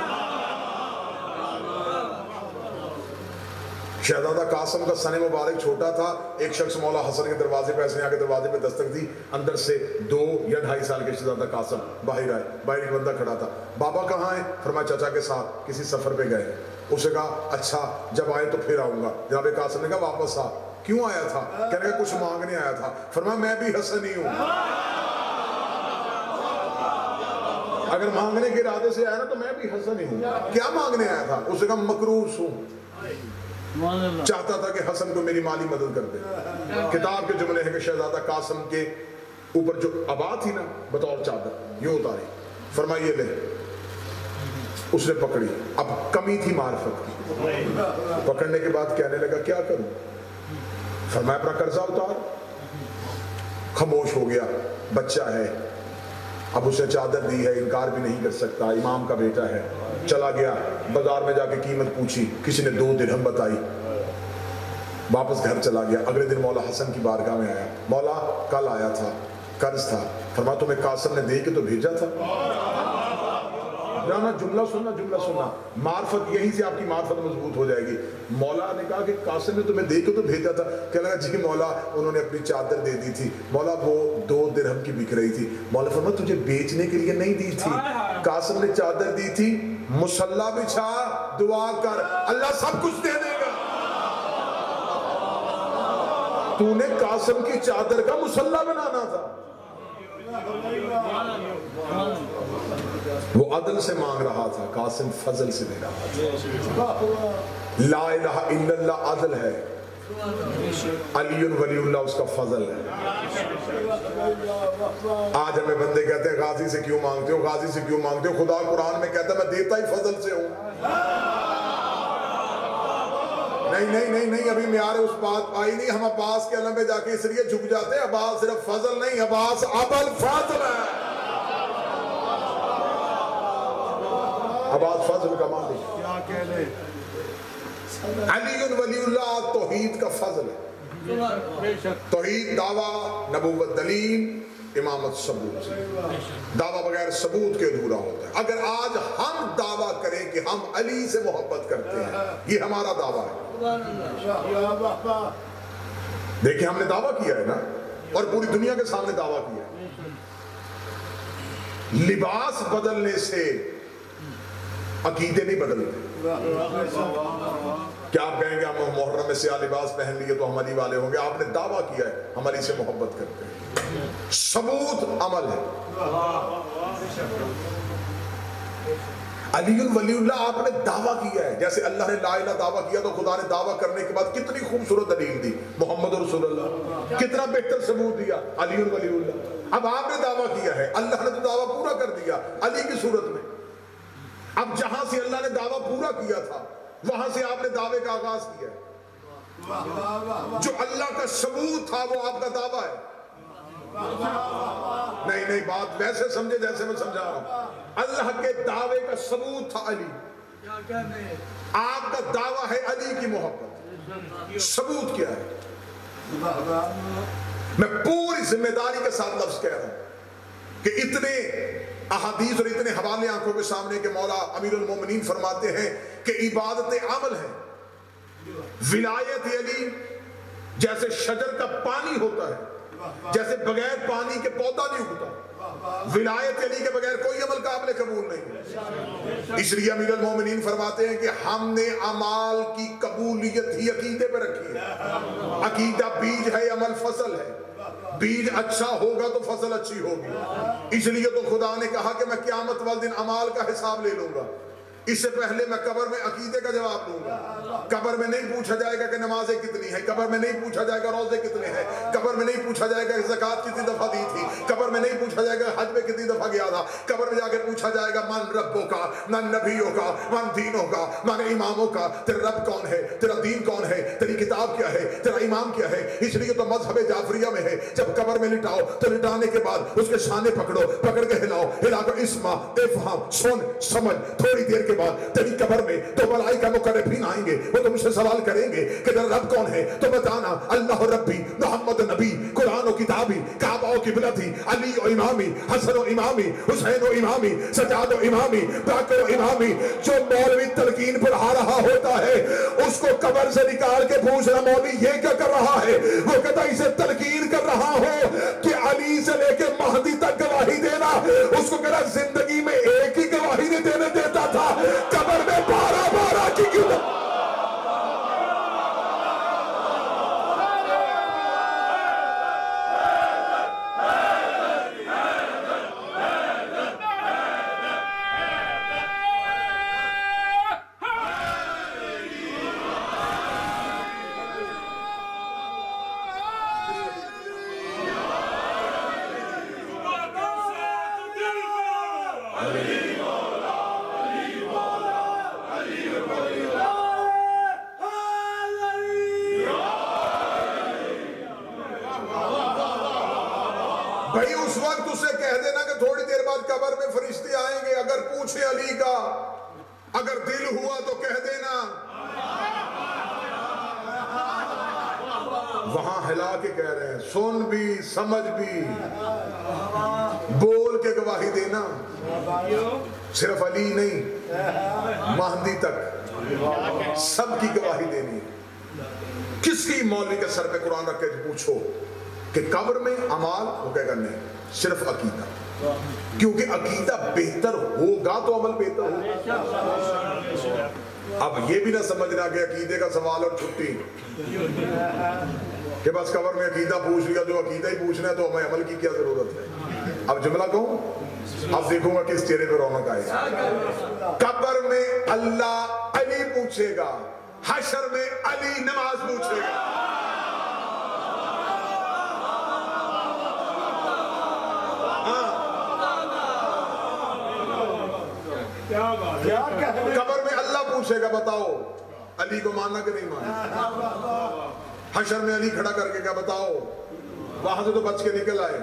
شہزادہ قاسم کا سن مبارک چھوٹا تھا. ایک شخص مولا حسن کے دروازے پہ ایسے آ کے دروازے پہ دستک دی. اندر سے 2 یا 2.5 سال کے شہزادہ قاسم باہر آئے. باہر ایک بندہ کھڑا تھا. بابا کہاں ہے؟ فرمایا چچا کے ساتھ کسی سفر پہ گئے. اسے کہا اچھا جب آئے تو پھر آؤں گا. جناب قاسم نے کہا واپس آ. کیوں آیا تھا؟ کہنے کا کچھ مانگنے آیا تھا. فرمایا میں بھی حسنی ہوں. اگر مانگنے کے ارادے سے آیا نا تو میں بھی حسنی ہوں. کیا مانگنے آیا تھا؟ اسے کہا مقروض ہوں، چاہتا تھا کہ حسن کو میری مالی مدد کر دے. کتاب کے جملے ہیں کہ شہزادہ قاسم کے اوپر جو عبا تھی نا بطور چادر یہ اتاری. فرمائیے لے. اس نے پکڑی. اب کمی تھی معرفت کی. پکڑنے کے بعد کہنے لگا کیا کروں؟ فرمایا اپنا قرضہ اتار. خاموش ہو گیا. بچہ ہے، اب اسے چادر دی ہے، انکار بھی نہیں کر سکتا، امام کا بیٹا ہے. چلا گیا بازار میں جا کے قیمت پوچھی، کسی نے 2 درہم بتائی. واپس گھر چلا گیا. اگلے دن مولا حسن کی بارگاہ میں آیا. مولا کل آیا تھا، قرض تھا. فرمایا تمہیں قاسم نے دے کے تو بھیجا تھا. جانا جملہ سننا. معرفت یہیں سے آپ کی معرفت مضبوط ہو جائے گی. مولا نے کہا کہ قاسم نے تمہیں دے کے تو بھیجا تھا. کہنے لگا جی مولا انہوں نے اپنی چادر دے دی تھی. مولا وہ 2 درہم کی بک رہی تھی. مولا فرمایا تجھے بیچنے کے لیے نہیں دی تھی، قاسم نے چادر دی تھی. مصلا بچھا، دعا کر، اللہ سب کچھ دے دے گا. تو نے قاسم کی چادر کا مصلا بنانا تھا. وہ عدل سے مانگ رہا تھا، قاسم فضل سے دے رہا تھا. لا الہ الا اللہ عدل ہے، علی ولی اللہ اس کا فضل ہے. آج ہمیں بندے کہتے ہیں غازی سے کیوں مانگتے ہو، غازی سے کیوں مانگتے ہو. خدا قرآن میں کہتا ہے میں دیتا ہی فضل سے ہوں. نہیں ابھی معیار اس بات آئی نہیں. ہم عباس کے علم پہ جا کے اس لیے جھک جاتے ہیں. عباس صرف فضل نہیں، عباس عدل فضل ہے. عباس فضل کا مالک. کیا کہنے علی ولی اللہ توحید کا فضل ہے. توحید دعویٰ، نبوت دلیل، امامت ثبوت. دعویٰ بغیر ثبوت کے ادھورا ہوتا ہے. اگر آج ہم دعویٰ کریں کہ ہم علی سے محبت کرتے ہیں، یہ ہمارا دعویٰ ہے. دیکھیں ہم نے دعویٰ کیا ہے نا، اور پوری دنیا کے سامنے دعویٰ کیا ہے. لباس بدلنے سے عقیدے نہیں بدلتے. کیا آپ کہیں گے ہم محرم میں سیاہ لباس پہن لیے تو ہم علی والے ہوں گے؟ آپ نے دعویٰ کیا ہے ہم علی سے محبت کرتے ہیں. ثبوت عمل ہے. علی ولی اللہ آپ نے دعویٰ کیا ہے. جیسے اللہ نے لا الہ دعویٰ کیا تو خدا نے دعویٰ کرنے کے بعد کتنی خوبصورت دلیل دی، محمد رسول اللہ. کتنا بہتر ثبوت دیا، علی ولی اللہ. اب آپ نے دعویٰ کیا ہے، اللہ نے تو دعویٰ پورا کر دیا علی کی صورت میں. اب جہاں سے اللہ نے دعویٰ پورا کیا تھا وہاں سے آپ نے دعوے کا آغاز کیا ہے. جو اللہ کا ثبوت تھا وہ آپ کا دعویٰ ہے. نہیں بات ویسے سمجھے جیسے میں سمجھا رہا ہوں. اللہ کے دعوے کا ثبوت تھا علی. آپ کا دعویٰ ہے علی کی محبت. ثبوت کیا ہے؟ میں پوری ذمہ داری کے ساتھ لفظ کہہ رہا ہوں کہ اتنے احادیث اور اتنے حوالے آنکھوں کے سامنے کہ مولا امیر المومنین فرماتے ہیں کہ عبادت عمل ہے. ولایت علی جیسے شجر کا پانی ہوتا ہے، جیسے بغیر پانی کے پودا نہیں اگتا. ولایت علی کے بغیر کوئی عمل قابل قبول نہیں. اس لیے امیر المومنین فرماتے ہیں کہ ہم نے اعمال کی قبولیت ہی عقیدے پہ رکھی ہے. عقیدہ بیج ہے، عمل فصل ہے. بیج اچھا ہوگا تو فصل اچھی ہوگی. اس لیے تو خدا نے کہا کہ میں قیامت والے دن اعمال کا حساب لے لوں گا. اس سے پہلے میں قبر میں عقیدے کا جواب دوں گا. قبر میں نہیں پوچھا جائے گا کہ نمازیں کتنی ہیں، قبر میں نہیں پوچھا جائے گا روزے کتنے ہیں، قبر میں نہیں پوچھا جائے گا کہ زکوٰۃ کتنی دفعہ دی تھی، قبر میں نہیں پوچھا جائے گا حج میں کتنی دفعہ گیا تھا. قبر میں جا کے پوچھا جائے گا من ربوں کا، من نبیوں کا، من دینوں کا، من اماموں کا. تیرا رب کون ہے، تیرا دین کون ہے، تیری کتاب کیا ہے، تیرا امام کیا ہے. اس لیے تو مذہب جعفریہ میں ہے جب قبر میں لٹاؤ تو لٹانے کے بعد اس کے شانے پکڑو، پکڑ کے ہلاؤ، ہلا کر اسما افہام سن سمجھ. تھوڑی دیر کے بعد تیری قبر میں تو ملائکہ مقربین آئیں گے، وہ تم سے سوال کریں گے کہ تیرا رب کون ہے. تو بتانا اللہ ربی، محمد نبی، قرآن و کتابی، کعبہ و قبلتی، علی و امامی، حسن و امامی، حسین و امامی، سجاد و امامی، باقر و امامی. جو مولوی تلقین پڑھا رہا ہوتا ہے اس کو قبر سے نکال کے پوچھنا مولوی یہ کیا کر رہا ہے؟ وہ کہتا اسے تلقین کر رہا ہو کہ علی سے لے کے مہدی تک گواہی دینا. اس کو کہنا زندگی میں ایک ہی گواہی نہیں دینے دیتا تھا، قبر میں 12 کی بھائی اس وقت اسے کہہ دینا کہ تھوڑی دیر بعد قبر میں فرشتے آئیں گے، اگر پوچھے علی کا، اگر دل ہوا تو کہہ دینا۔ وہاں ہلا کے کہہ رہے ہیں، سن بھی سمجھ بھی، بول کے گواہی دینا، صرف علی نہیں، مہدی تک سب کی گواہی دینی ہے۔ کس کی مولوی کے سر پہ قرآن رکھ کے پوچھو کہ قبر میں اعمال، وہ کہے گا نہیں، صرف عقیدہ، کیونکہ عقیدہ بہتر ہوگا تو عمل بہتر ہوگا۔ اب یہ بھی نہ سمجھنا کہ عقیدے کا سوال اور چھٹی کہ بس قبر میں عقیدہ پوچھ لیا، جو عقیدہ ہی پوچھنا ہے تو ہمیں عمل کی کیا ضرورت ہے۔ اب جملہ کہوں، اب دیکھوں گا کس چہرے پہ رونق آئے گا۔ قبر میں اللہ علی پوچھے گا، حشر میں علی نماز پوچھے گا۔ قبر میں اللہ پوچھے گا، بتاؤ علی کو ماننا کہ نہیں ماننا۔ حشر میں علی کھڑا کر کے کیا بتاؤ، وہاں سے تو بچ کے نکل آئے،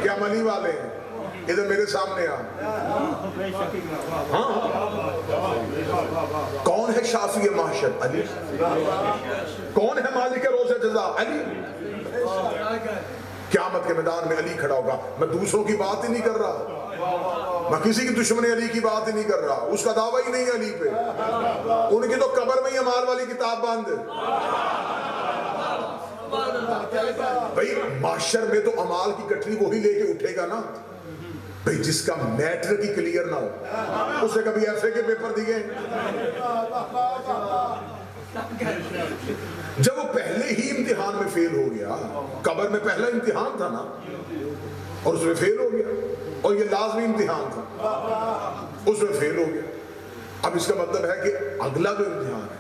کیا ہم علی والے ہیں؟ ادھر میرے سامنے آ۔ کون ہے شافی محشر؟ علی۔ کون ہے مالک روز جزا؟ علی۔ قیامت کے میدان میں علی کھڑا ہوگا۔ میں دوسروں کی بات ہی نہیں کر رہا، میں کسی کی دشمنی علی کی بات ہی نہیں کر رہا، اس کا دعویٰ ہی نہیں ہے علی پہ، ان کی تو قبر میں ہی اعمال والی کتاب بند ہے۔ بھئی معاشر میں تو اعمال کی گٹھری وہی لے کے اٹھے گا نا بھئی جس کا میٹرک ہی کلیئر نہ ہو۔ اسے کبھی ایف اے کے پیپر دیے، جب وہ پہلے ہی امتحان میں فیل ہو گیا، قبر میں پہلا امتحان تھا نا، اور اس میں فیل ہو گیا، اور یہ لازمی امتحان تھا، اس میں فیل ہو گیا۔ اب اس کا مطلب ہے کہ اگلا جو امتحان ہے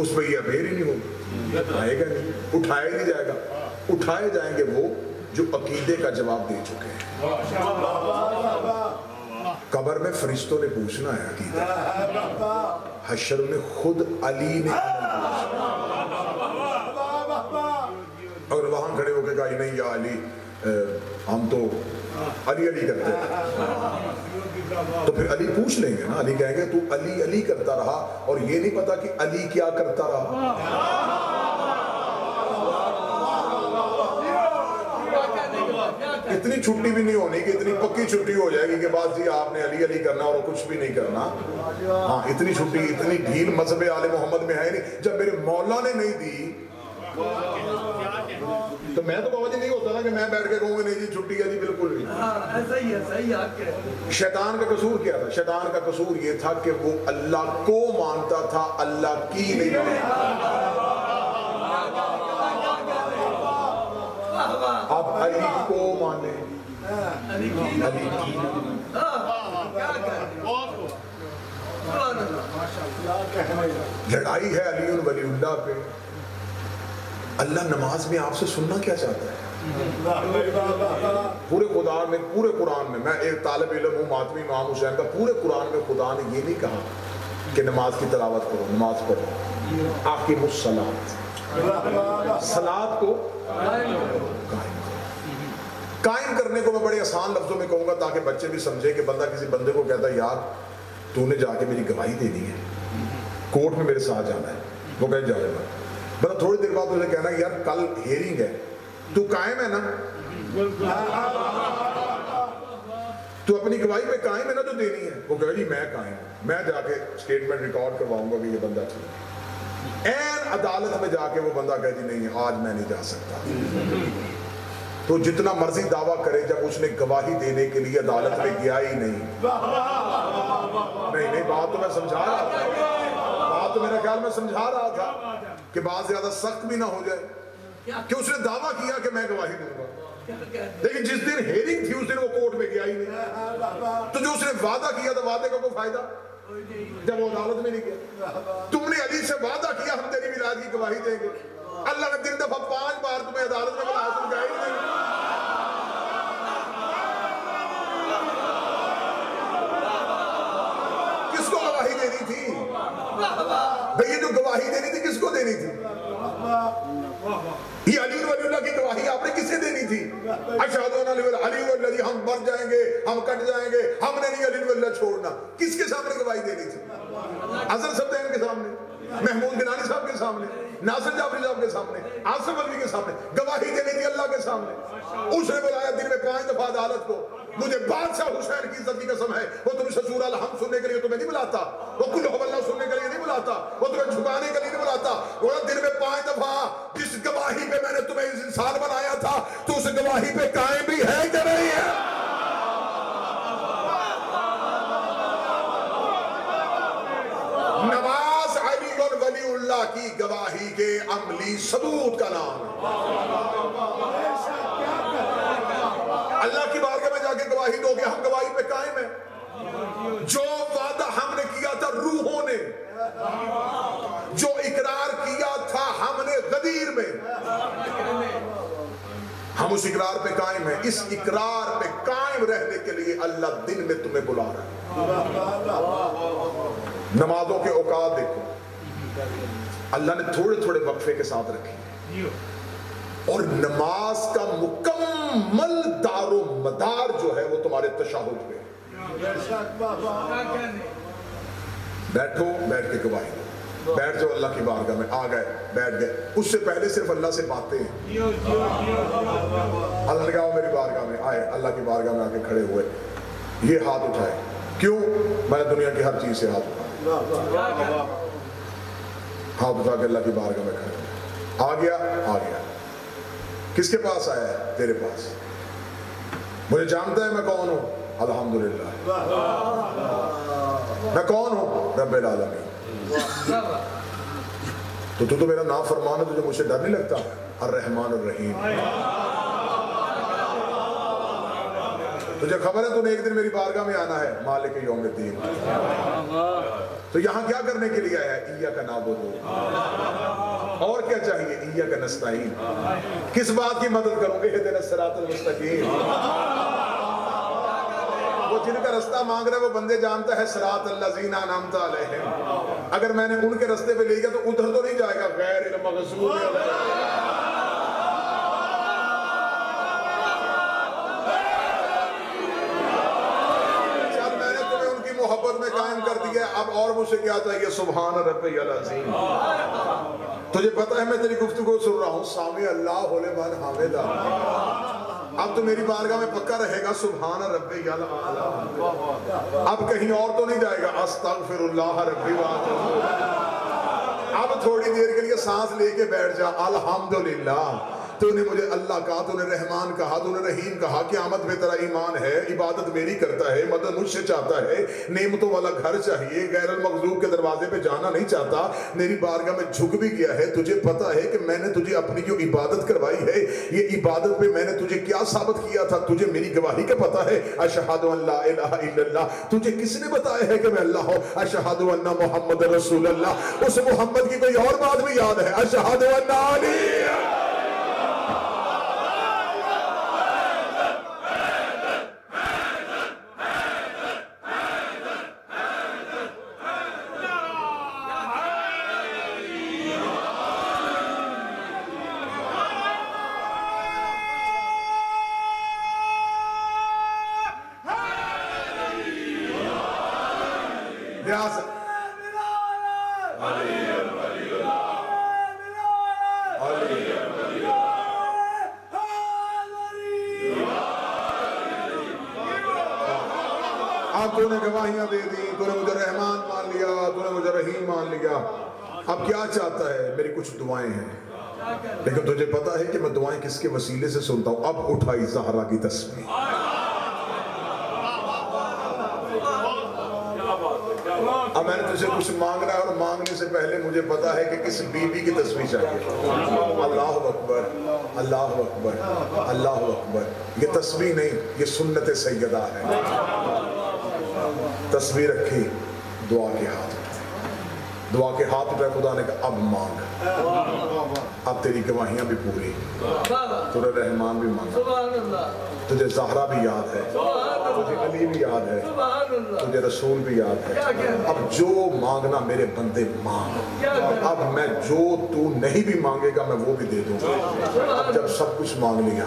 اس میں یہ ابھیر ہی نہیں ہوگا، آئے گا نہیں، اٹھائے نہیں جائے گا۔ اٹھائے جائیں گے وہ جو عقیدے کا جواب دے چکے ہیں۔ قبر میں فرشتوں نے پوچھنا ہے عقیدہ، حشر میں خود علی نے اگر وہاں کھڑے ہو کے کہا نہیں یا علی ہم تو علی علی کرتے ہیں، تو پھر علی پوچھ لیں گے نا، علی کہیں گے تو علی علی کرتا رہا اور یہ نہیں پتا کہ علی کیا کرتا رہا۔ اتنی چھٹی بھی نہیں ہونی کہ اتنی پکی چھٹی ہو جائے گی کہ بس جی آپ نے علی علی کرنا اور کچھ بھی نہیں کرنا۔ ہاں اتنی چھٹی، اتنی ڈھیل مذہب آل محمد میں ہے نہیں۔ جب میرے مولا نے نہیں دی تو میں تو بابا جی نہیں ہوتا نا کہ میں بیٹھ کے کہوں گا نہیں جی چھٹی ہے جی، بالکل نہیں۔ شیطان کا قصور کیا تھا؟ شیطان کا قصور یہ تھا کہ وہ اللہ کو مانتا تھا، اللہ کی نہیں مانتا۔ اب علی کو مانے، علی کی لڑائی ہے علی ولی اللہ پہ۔ اللہ نماز میں آپ سے سننا کیا چاہتا ہے؟ پورے قرآن میں میں ایک طالب علم ہوں ماتمی امام حسین کا، پورے قرآن میں خدا نے یہ نہیں کہا کہ نماز کی تلاوت کرو، نماز پڑھو، آقیم الصلاۃ، صلاۃ کو قائم کرنے کو میں بڑے آسان لفظوں میں کہوں گا تاکہ بچے بھی سمجھے کہ بندہ کسی بندے کو کہتا ہے یار تو نے جا کے میری گواہی دینی ہے، کورٹ میں میرے ساتھ جانا ہے، وہ کہہ جائے گا، بندہ تھوڑی دیر بعد اسے کہنا یار کل ہیرنگ ہے، تو قائم ہے نا، تو اپنی گواہی پہ قائم ہے نا جو دینی ہے، وہ کہے جی میں قائم ہوں، میں جا کے سٹیٹمنٹ ریکارڈ کرواؤں گا کہ یہ بندہ ٹھیک ہے۔ این عدالت میں جا کے وہ بندہ کہے جی نہیں آج میں نہیں جا سکتا، تو جتنا مرضی دعویٰ کرے جب اس نے گواہی دینے کے لیے عدالت میں گیا ہی نہیں۔ بات تو میں سمجھا رہا تھا، بات تو میرے خیال میں سمجھا رہا تھا کہ بات زیادہ سخت بھی نہ ہو جائے کہ اس نے دعویٰ کیا کہ میں گواہی دوں گا، لیکن جس دن ہیرنگ تھی اس دن وہ کورٹ میں گیا ہی نہیں، تو جو اس نے وعدہ کیا تھا وعدے کا کوئی فائدہ جب وہ عدالت میں نہیں گیا۔ تم نے علی سے وعدہ کیا ہم تیری ولایت کی گواہی دیں گے، اللہ نے 3 دفعہ 5 بار تمہیں عدالت میں بلایا، تم گئے ہی نہیں۔ کس کو گواہی دینی تھی بھئی؟ یہ جو گواہی دینی تھی کس کو دینی تھی؟ یہ علی ولی اللہ کی گواہی آپ نے کسے دینی تھی اشہد ان علی ولی ہم مر جائیں گے ہم کٹ جائیں گے ہم نے نہیں علی ولی چھوڑنا. کس کے سامنے گواہی دینی تھی؟ حضرت صفدین کے سامنے, محمود گنانی صاحب کے سامنے, ناصر جعفری صاحب کے سامنے, آصف علوی کے سامنے. گواہی دینی تھی اللہ کے سامنے. اس نے بلایا دن میں 5 دفعہ عدالت کو. مجھے بادشاہ حسین کی عزت کی قسم ہے, وہ تمہیں سورہ الحمد سننے کے لیے تمہیں نہیں بلاتا, وہ کل ہو اللہ سننے کے لیے نہیں بلاتا, وہ تمہیں جھکانے کے لیے نہیں بلاتا. وہ دن میں 5 دفعہ جس گواہی پہ میں نے تمہیں انسان بنایا تھا تو اس گواہی پہ قائم بھی ہے کہ نہیں ہے؟ نواز علی ولی اللہ کی گواہی کے عملی ثبوت کا نام اللہ کی بارگاہ میں جا کے گواہی دو گے ہم گواہی پہ قائم ہیں. جو وعدہ ہم نے کیا تھا روحوں نے, جو اقرار کیا تھا ہم نے غدیر میں, ہم اس اقرار پہ قائم ہیں. اس اقرار پہ قائم رہنے کے لیے اللہ دن میں تمہیں بلا رہا ہے. نمازوں کے اوقات دیکھو, اللہ نے تھوڑے تھوڑے وقفے کے ساتھ رکھی, اور نماز کا مکمل دار و مدار جو ہے وہ تمہارے تشہد پہ. بیٹھو, بیٹھ کے گواہی دو, بیٹھ جاؤ اللہ کی بارگاہ میں. آ گئے, بیٹھ گئے, اس سے پہلے صرف اللہ سے باتیں ہیں. اللہ نے کہا میری بارگاہ میں آئے, اللہ کی بارگاہ میں آ کے کھڑے ہوئے, یہ ہاتھ اٹھائے. کیوں؟ میں نے دنیا کی ہر چیز سے ہاتھ اٹھایا. ہاتھ اٹھا کے اللہ کی بارگاہ میں کھڑے. آ گیا, آ گیا. کس کے پاس آیا ہے؟ تیرے پاس. مجھے جانتا ہے میں کون ہوں؟ الحمدللہ. میں کون ہوں؟ رب العالمین. تو میرا نافرمان ہے, تجھے مجھ سے ڈر نہیں لگتا؟ الرحمن الرحیم. تجھے خبر ہے تو نے ایک دن میری بارگاہ میں آنا ہے, مالک یوم الدین. تو یہاں کیا کرنے کے لیے آیا ہے؟ ایاک نعبد. اور کیا چاہیے؟ ایاک نستعین. کس بات کی مدد کروں گے؟ اہدنا الصراط المستقیم. وہ جن کا رستہ مانگ رہا ہے وہ بندے جانتا ہے, صراط الذین انعمت علیہم. اگر میں نے ان کے رستے پہ لے گیا تو ادھر تو نہیں جائے گا, غیر المغضوب علیہم. محبت میں قائم کر دیا, اب اور مجھ سے کیا چاہیے؟ سبحان ربی العظیم. تجھے پتا ہے میں تیری گفتگو سن رہا ہوں, سامع اللہ لمن حمدہ. اب تو میری بارگاہ میں پکا رہے گا سبحان ربی العظیم. اب کہیں اور تو نہیں جائے گا استغفر اللہ ربی واتوب. اب تھوڑی دیر کے لیے سانس لے کے بیٹھ جا. الحمدللہ تو نے مجھے اللہ کہا, تو نے رحمان کہا, تو نے رحیم کہا, قیامت میں تیرا ایمان ہے, عبادت میری کرتا ہے, مدد مجھ سے چاہتا ہے, نعمتوں والا گھر چاہیے, غیر المغضوب کے دروازے پہ جانا نہیں چاہتا, میری بارگاہ میں جھک بھی گیا ہے. تجھے پتا ہے کہ میں نے تجھے اپنی جو عبادت کروائی ہے, یہ عبادت پہ میں نے تجھے کیا ثابت کیا تھا؟ تجھے میری گواہی کا پتا ہے, اشہد ان لا الہ الا اللہ. تجھے کس نے بتایا ہے کہ میں اللہ ہوں؟ اشہد ان محمد رسول اللہ. اس محمد کی کوئی اور بات بھی یاد ہے, اشہد ان علی. تو نے گواہیاں دے دی, تو نے مجھے رحمان مان لیا, تو نے مجھے رحیم مان لیا. اب کیا چاہتا ہے؟ میری کچھ دعائیں ہیں, لیکن تجھے پتا ہے کہ میں دعائیں کس کے وسیلے سے سنتا ہوں؟ اب اٹھائی زہرا کی تسبیح. اب میں نے تجھے کچھ مانگنا ہے, اور مانگنے سے پہلے مجھے پتا ہے کہ کس بی بی کی تسبیح چاہیے. اللہ اکبر, اللہ اکبر, اللہ اکبر. یہ تسبیح نہیں, یہ سنت سیدہ ہے. تسبیح رکھی, دعا کے ہاتھ اٹھائے, دعا کے ہاتھ اٹھائے. خدا نے کہا اب مانگ, اب تیری گواہیاں بھی پوری, تجھے رحمان بھی مانگا, تجھے زہرا بھی یاد ہے, تجھے علی بھی یاد ہے, تجھے رسول بھی یاد ہے. اب جو مانگنا میرے بندے مانگ. اب میں جو تو نہیں بھی مانگے گا میں وہ بھی دے دوں گا. اب جب سب کچھ مانگ لیا,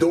2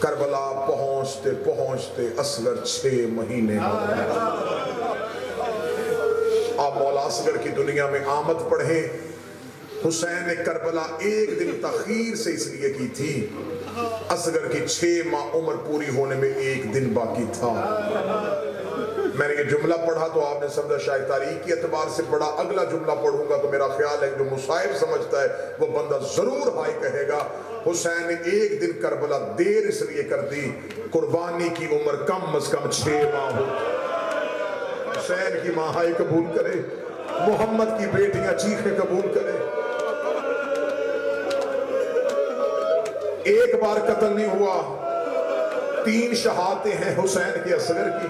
کربلا پہنچتے پہنچتے اصغر 6 مہینے آپ مولا اصغر کی دنیا میں آمد پڑھیں. حسین نے کربلا 1 دن تاخیر سے اس لیے کی تھی، اصغر کی 6 ماہ عمر پوری ہونے میں 1 دن باقی تھا. میں نے یہ جملہ پڑھا تو آپ نے سمجھا شاید تاریخ کی اعتبار سے پڑھا. اگلا جملہ پڑھوں گا تو میرا خیال ہے جو مصائب سمجھتا ہے وہ بندہ ضرور ہائی کہے گا. حسین نے 1 دن کربلا دیر اس لیے کر دی، قربانی کی عمر کم از کم 6 ماہ ہو. حسین کی ماں ہائی قبول کرے، محمد کی بیٹیاں چیخیں قبول کرے. ایک بار قتل نہیں ہوا، 3 شہادتیں ہیں حسین کی اصغر کی.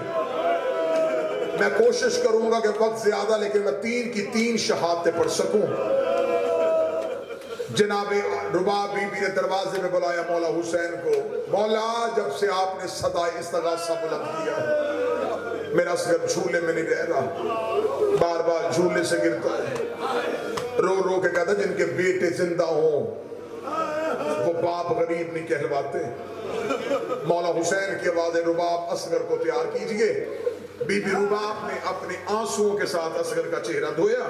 میں کوشش کروں گا کہ وقت زیادہ لیکن میں 3 کی 3 شہادتیں پڑھ سکوں. جناب رباب بی بی نے دروازے میں بلایا مولا حسین کو. مولا جب سے آپ نے صدا استغاثہ بلند کیا میرا اصغر جھولے میں نہیں رہ رہا، بار بار جھولے سے گرتا ہے. رو رو کے کہتا جن کے بیٹے زندہ ہوں وہ باپ غریب نہیں کہلواتے. مولا حسین کی آواز ہے رباب اصغر کو تیار کیجئے. بی بی رباب نے اپنے آنسوؤں کے ساتھ اصغر کا چہرہ دھویا،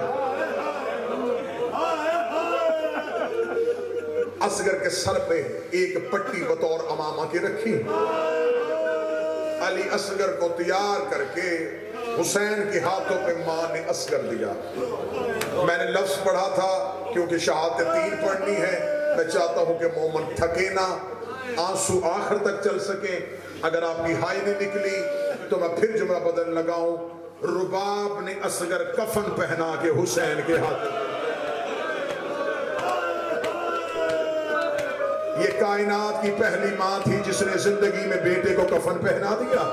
اصغر کے سر پہ ایک پٹی بطور امامہ کے رکھی. علی اصغر کو تیار کر کے حسین کے ہاتھوں پہ ماں نے اصغر دیا. میں نے لفظ پڑھا تھا کیونکہ شہادتیں 3 پڑھنی ہے. میں چاہتا ہوں کہ مومن تھکے نہ، آنسو آخر تک چل سکیں. اگر آپ کی ہائی نہیں نکلی تو میں پھر جملہ بدل لگاؤں. رباب نے اصغر کفن پہنا کے حسین کے ہاتھ. یہ کائنات کی پہلی ماں تھی جس نے زندگی میں بیٹے کو کفن پہنا دیا.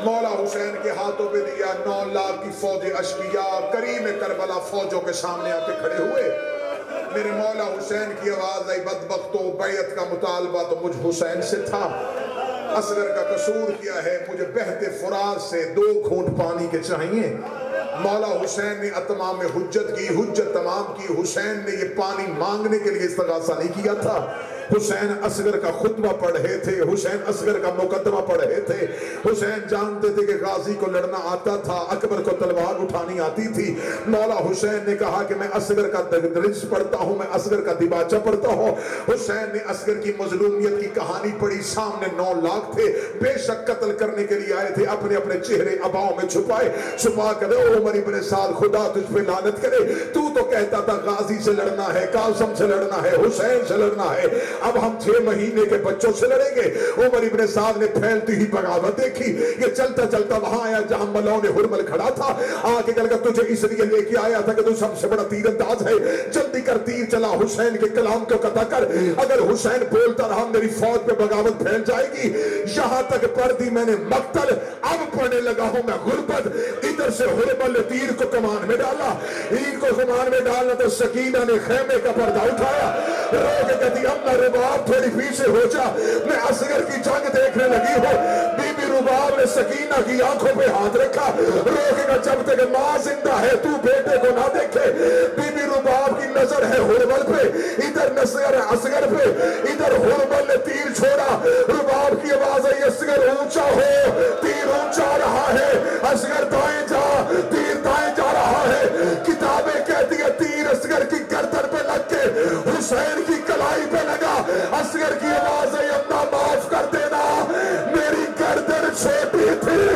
مولا حسین کے ہاتھوں پہ دیا. 9 لاکھ کی فوج اشقیاء کریم کربلا فوجوں کے سامنے آ کے کھڑے ہوئے. میرے مولا حسین کی آواز آئی بدبختو بیعت کا مطالبہ تو مجھ حسین سے تھا. اصغر کا قصور کیا ہے؟ مجھے بہتے فرات سے 2 گھونٹ پانی کے چاہیے. مولا حسین نے اتمام حجت کی، حجت تمام کی. حسین نے یہ پانی مانگنے کے لیے استغاثہ نہیں کیا تھا. حسین اصغر کا خطبہ پڑھ رہے تھے، حسین اصغر کا مقدمہ پڑھ رہے تھے. حسین جانتے تھے کہ غازی کو لڑنا آتا تھا، اکبر کو تلوار اٹھانی آتی تھی. مولا حسین نے کہا کہ میں اصغر کا درس پڑھتا ہوں، میں اصغر کا دیباچہ پڑھتا ہوں. حسین نے اصغر کی مظلومیت کی کہانی پڑھی. سامنے 9 لاکھ تھے، بے شک قتل کرنے کے لیے آئے تھے. اپنے اپنے چہرے اباؤں میں چھپائے، چھپا کر عمر ابن سعد خدا تجھ پہ لعنت کرے، تو کہتا تھا غازی سے لڑنا ہے، قاسم سے لڑنا ہے، حسین سے لڑنا ہے، اب ہم 6 مہینے کے بچوں سے لڑیں گے. عمر ابن سعد نے پھیلتی ہی بغاوت دیکھی. یہ چلتا چلتا وہاں آیا جہاں ملون حرمل کھڑا تھا. آگے کہا تجھے اس لیے لے کے آیا تھا کہ تو سب سے بڑا تیر انداز ہے، جلدی کر تیر چلا، حسین کے کلام کو قطع کر. اگر حسین بولتا رہا میری فوج پہ بغاوت پھیل جائے گی. یہاں تک پڑھ دی میں نے مقتل، اب پڑھنے لگا ہوں میں غربت. ادھر سے حرمل نے تیر کو کمان میں ڈالا، تیر کو کمان میں ڈالنا تو سکینہ نے خیمے کا پردہ اٹھایا. رو کے کہتی اما رباب تھوڑی پیچھے ہو جا، میں اصغر کی جنگ دیکھنے لگی ہوں. بی بی رباب نے سکینہ کی آنکھوں پہ ہاتھ رکھا. رو کے کہا جب تک ماں زندہ ہے تو بیٹے کو نہ دیکھے. بی بی رباب کی نظر ہے حرمل پہ، ادھر نظر ہے اصغر پہ. ادھر حرمل نے تیر چھوڑا. رباب کی آواز ہے اصغر اونچا ہو، تیر اونچا رہا ہے. اصغر دائیں جا، تیر دائیں جا رہا ہے. کتابیں کہتی ہیں تیر اصغر کی گردن پہ لگ کے حسین کی کلائی پہ لگا. اصغر کی آواز ہے اما معاف کر دینا، میری گردن چھوٹی تھی.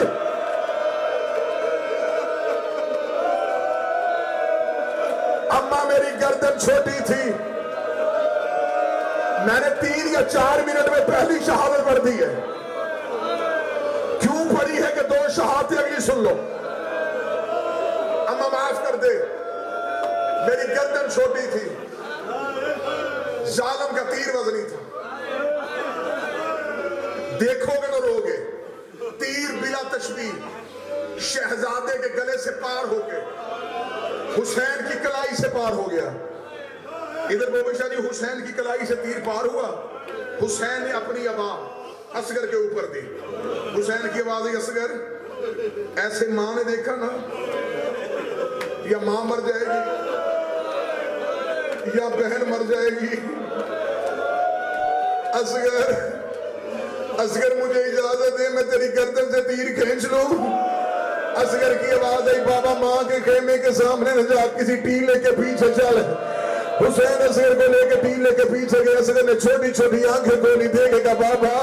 اما میری گردن چھوٹی تھی. میں نے 3 یا 4 منٹ میں پہلی شہادت پڑھ دی ہے. کیوں پڑھی ہے کہ 2 شہادتیں اگلی سن لو. اما معاف کر دے، میری گردن چھوٹی تھی، ظالم کا تیر وزنی تھا. دیکھو گے تو رو گے. تیر بلا تشبیہ شہزادے کے گلے سے پار ہو کے حسین کی کلائی سے پار ہو گیا. ادھر بوبی شاہ جی حسین کی کلائی سے تیر پار ہوا. حسین نے اپنی آواز اصغر کے اوپر دی. حسین کی آواز ہے اصغر. ایسے ماں نے دیکھا نا، یا ماں مر جائے گی یا بہن مر جائے گی. اصغر مجھے اجازت دے میں تیری گردن سے تیر کھینچ لوں. اصغر کی آواز آئی بابا ماں کے خیمے کے سامنے نہ جا, کسی ٹیلے کے پیچھے چل. حسین اصغر کو لے کے ٹیلے کے پیچھے گئے. اصغر نے چھوٹی چھوٹی آنکھیں کھولی, دیکھے گا بابا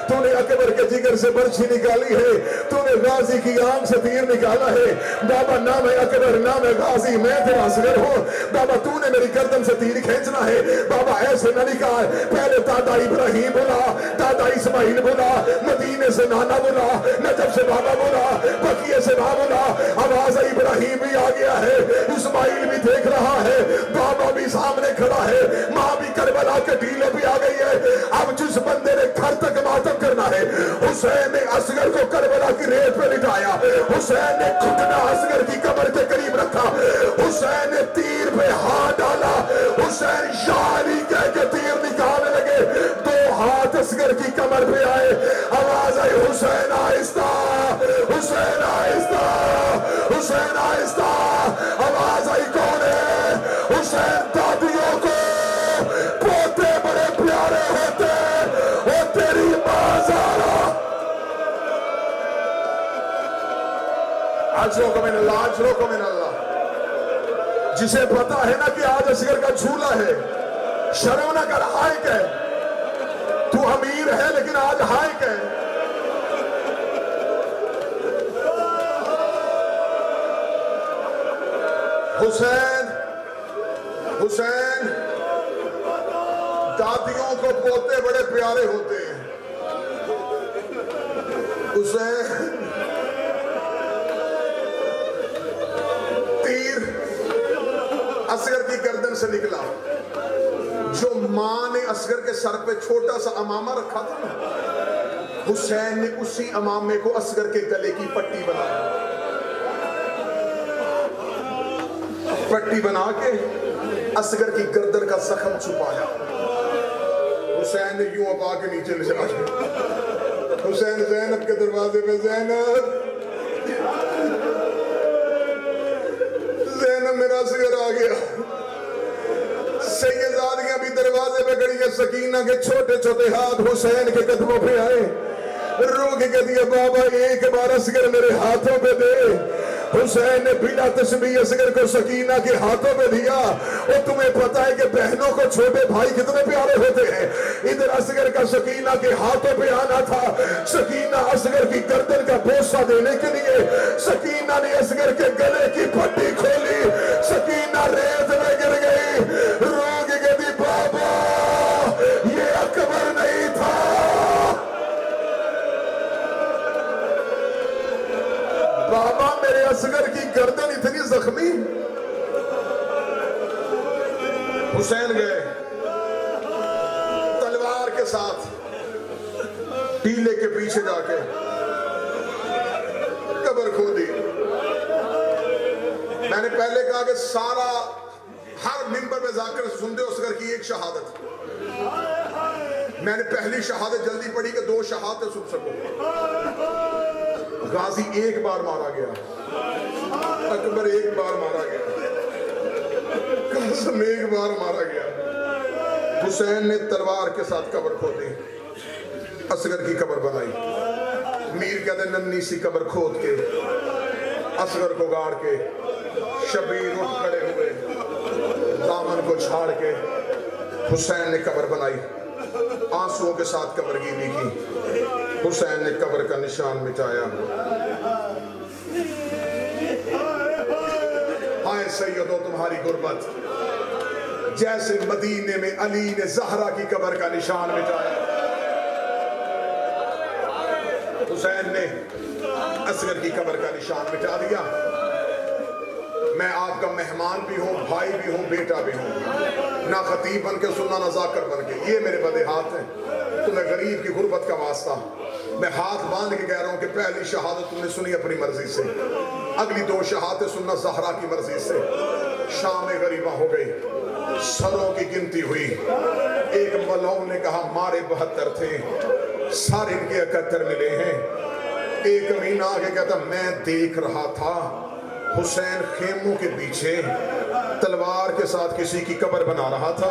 تو نے اکبر کے جگر سے برچھی نکالی ہے, تو نے غازی کی آنکھ سے تیر نکالا ہے. بابا نام ہے اکبر, نام ہے غازی, میں تیرا اصغر ہوں. بابا تو نے میری گردن سے تیر کھینچنا ہے. بابا ایسے نہ نکال, پہلے دادا ابراہیم بولا, دادا اسماعیل بولا, مدینے سے نانا بولا, نجف سے بابا بولا, بقیہ سے ماں بولا. آواز ابراہیم بھی آ گیا ہے, اسماعیل بھی دیکھ رہا ہے, بابا بھی سامنے کھڑا ہے, ماں بھی کربلا کے ٹیلے بھی آ گئی ہے. اب جس بندے نے گھر تک ماتم کرنا ہے, حسین نے اصغر کو کربلا کی ریت پہ لٹایا, حسین نے گھٹنا اصغر کی قبر کے قریب رکھا, حسین نے تیر پہ ہاتھ ڈالا, حسین شاعری کہہ کے تیر نکالنے لگے. دو ہاتھ اصغر کی کمر پہ آئے, آواز آئی حسین آہستہ, حسین آہستہ, حسین آہستہ. آواز آئی کون ہے؟ حسین. دادیوں کو پوتے بڑے پیارے ہوتے, وہ تیری بازارہ. عجلو کو من اللہ, عجلو کو من اللہ. جسے پتا ہے نا کہ آج اصغر کا جھولا ہے, شرم نہ کر, ہائک ہے. تو امیر ہے لیکن آج ہائک ہے. حسین, حسین. دادیوں کو پوتے بڑے پیارے ہوتے ہیں. حسین. تیر اصغر کی گردن سے نکلا. جو ماں نے اصغر کے سر پہ چھوٹا سا امامہ رکھا تھا, حسین نے اسی امامے کو اصغر کے گلے کی پٹی بنایا. پٹی بنا کے اصغر کی گردن کا زخم چھپایا. حسین نے یوں ابا کے نیچے لے چلا گیا. حسین زینب کے دروازے پہ, زینب, زینب میرا اصغر آ گیا. سیدزادیاں بھی دروازے پہ کھڑی ہیں. سکینہ کے چھوٹے چھوٹے ہاتھ حسین کے قدموں پہ آئے, رو کے کہہ دیا بابا ایک بار اصغر میرے ہاتھوں پہ دے. حسین نے بلا تسبیح اصغر کو سکینہ کے ہاتھوں پہ دیا. اور تمہیں پتا ہے کہ بہنوں کو چھوٹے بھائی کتنے پیارے ہوتے ہیں. ادھر اصغر کا سکینہ کے ہاتھوں پہ آنا تھا. سکینہ اصغر کی گردن کا بوسہ دینے کے لیے سکینہ نے اصغر کے گلے کی پٹی کھولی. سکینہ ریت میں گر گئی, رو کے کہتی بابا یہ اکبر نہیں تھا. بابا میرے اصغر کی گردن اتنی زخمی. حسین گئے تلوار کے ساتھ ٹیلے کے پیچھے جا کے قبر کھودی. میں نے پہلے کہا کہ سارا ہر منبر میں جا کر سنتے ہو اصغر کی ایک شہادت. میں نے پہلی شہادت جلدی پڑھی کہ 2 شہادتیں سن سکو. غازی ایک بار مارا گیا, اکبر ایک بار مارا گیا, قاسم ایک بار مارا گیا. حسین نے تلوار کے ساتھ قبر کھودی, اصغر کی قبر بنائی. میر کہتے ننھی سی قبر کھود کے اصغر کو گاڑ کے شبیر اٹھ کھڑے ہوئے, دامن کو چھاڑ کے حسین نے قبر بنائی. آنسوؤں کے ساتھ قبر گیری کی. حسین نے قبر کا نشان مٹایا. ہائے سیدو تمہاری غربت, جیسے مدینے میں علی نے زہرا کی قبر کا نشان مٹایا. حسین نے اصغر کی قبر کا نشان مٹا دیا. میں آپ کا مہمان بھی ہوں, بھائی بھی ہوں, بیٹا بھی ہوں, نہ خطیب بن کے سننا نہ ذاکر بن کے. یہ میرے بدے ہاتھ ہیں. تمہیں غریب کی غربت کا واسطہ میں ہاتھ باندھ کے کہہ رہا ہوں کہ پہلی شہادت تم نے سنی اپنی مرضی سے, اگلی 2 شہادتیں سننا زہرا کی مرضی سے. شام غریبہ ہو گئی, سروں کی گنتی ہوئی. ایک ملعون نے کہا مارے 72 تھے, سارے ان کے 71 ملے ہیں. ایک امین آگے کہتا میں دیکھ رہا تھا حسین خیموں کے پیچھے تلوار کے ساتھ کسی کی قبر بنا رہا تھا.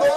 2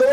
2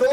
2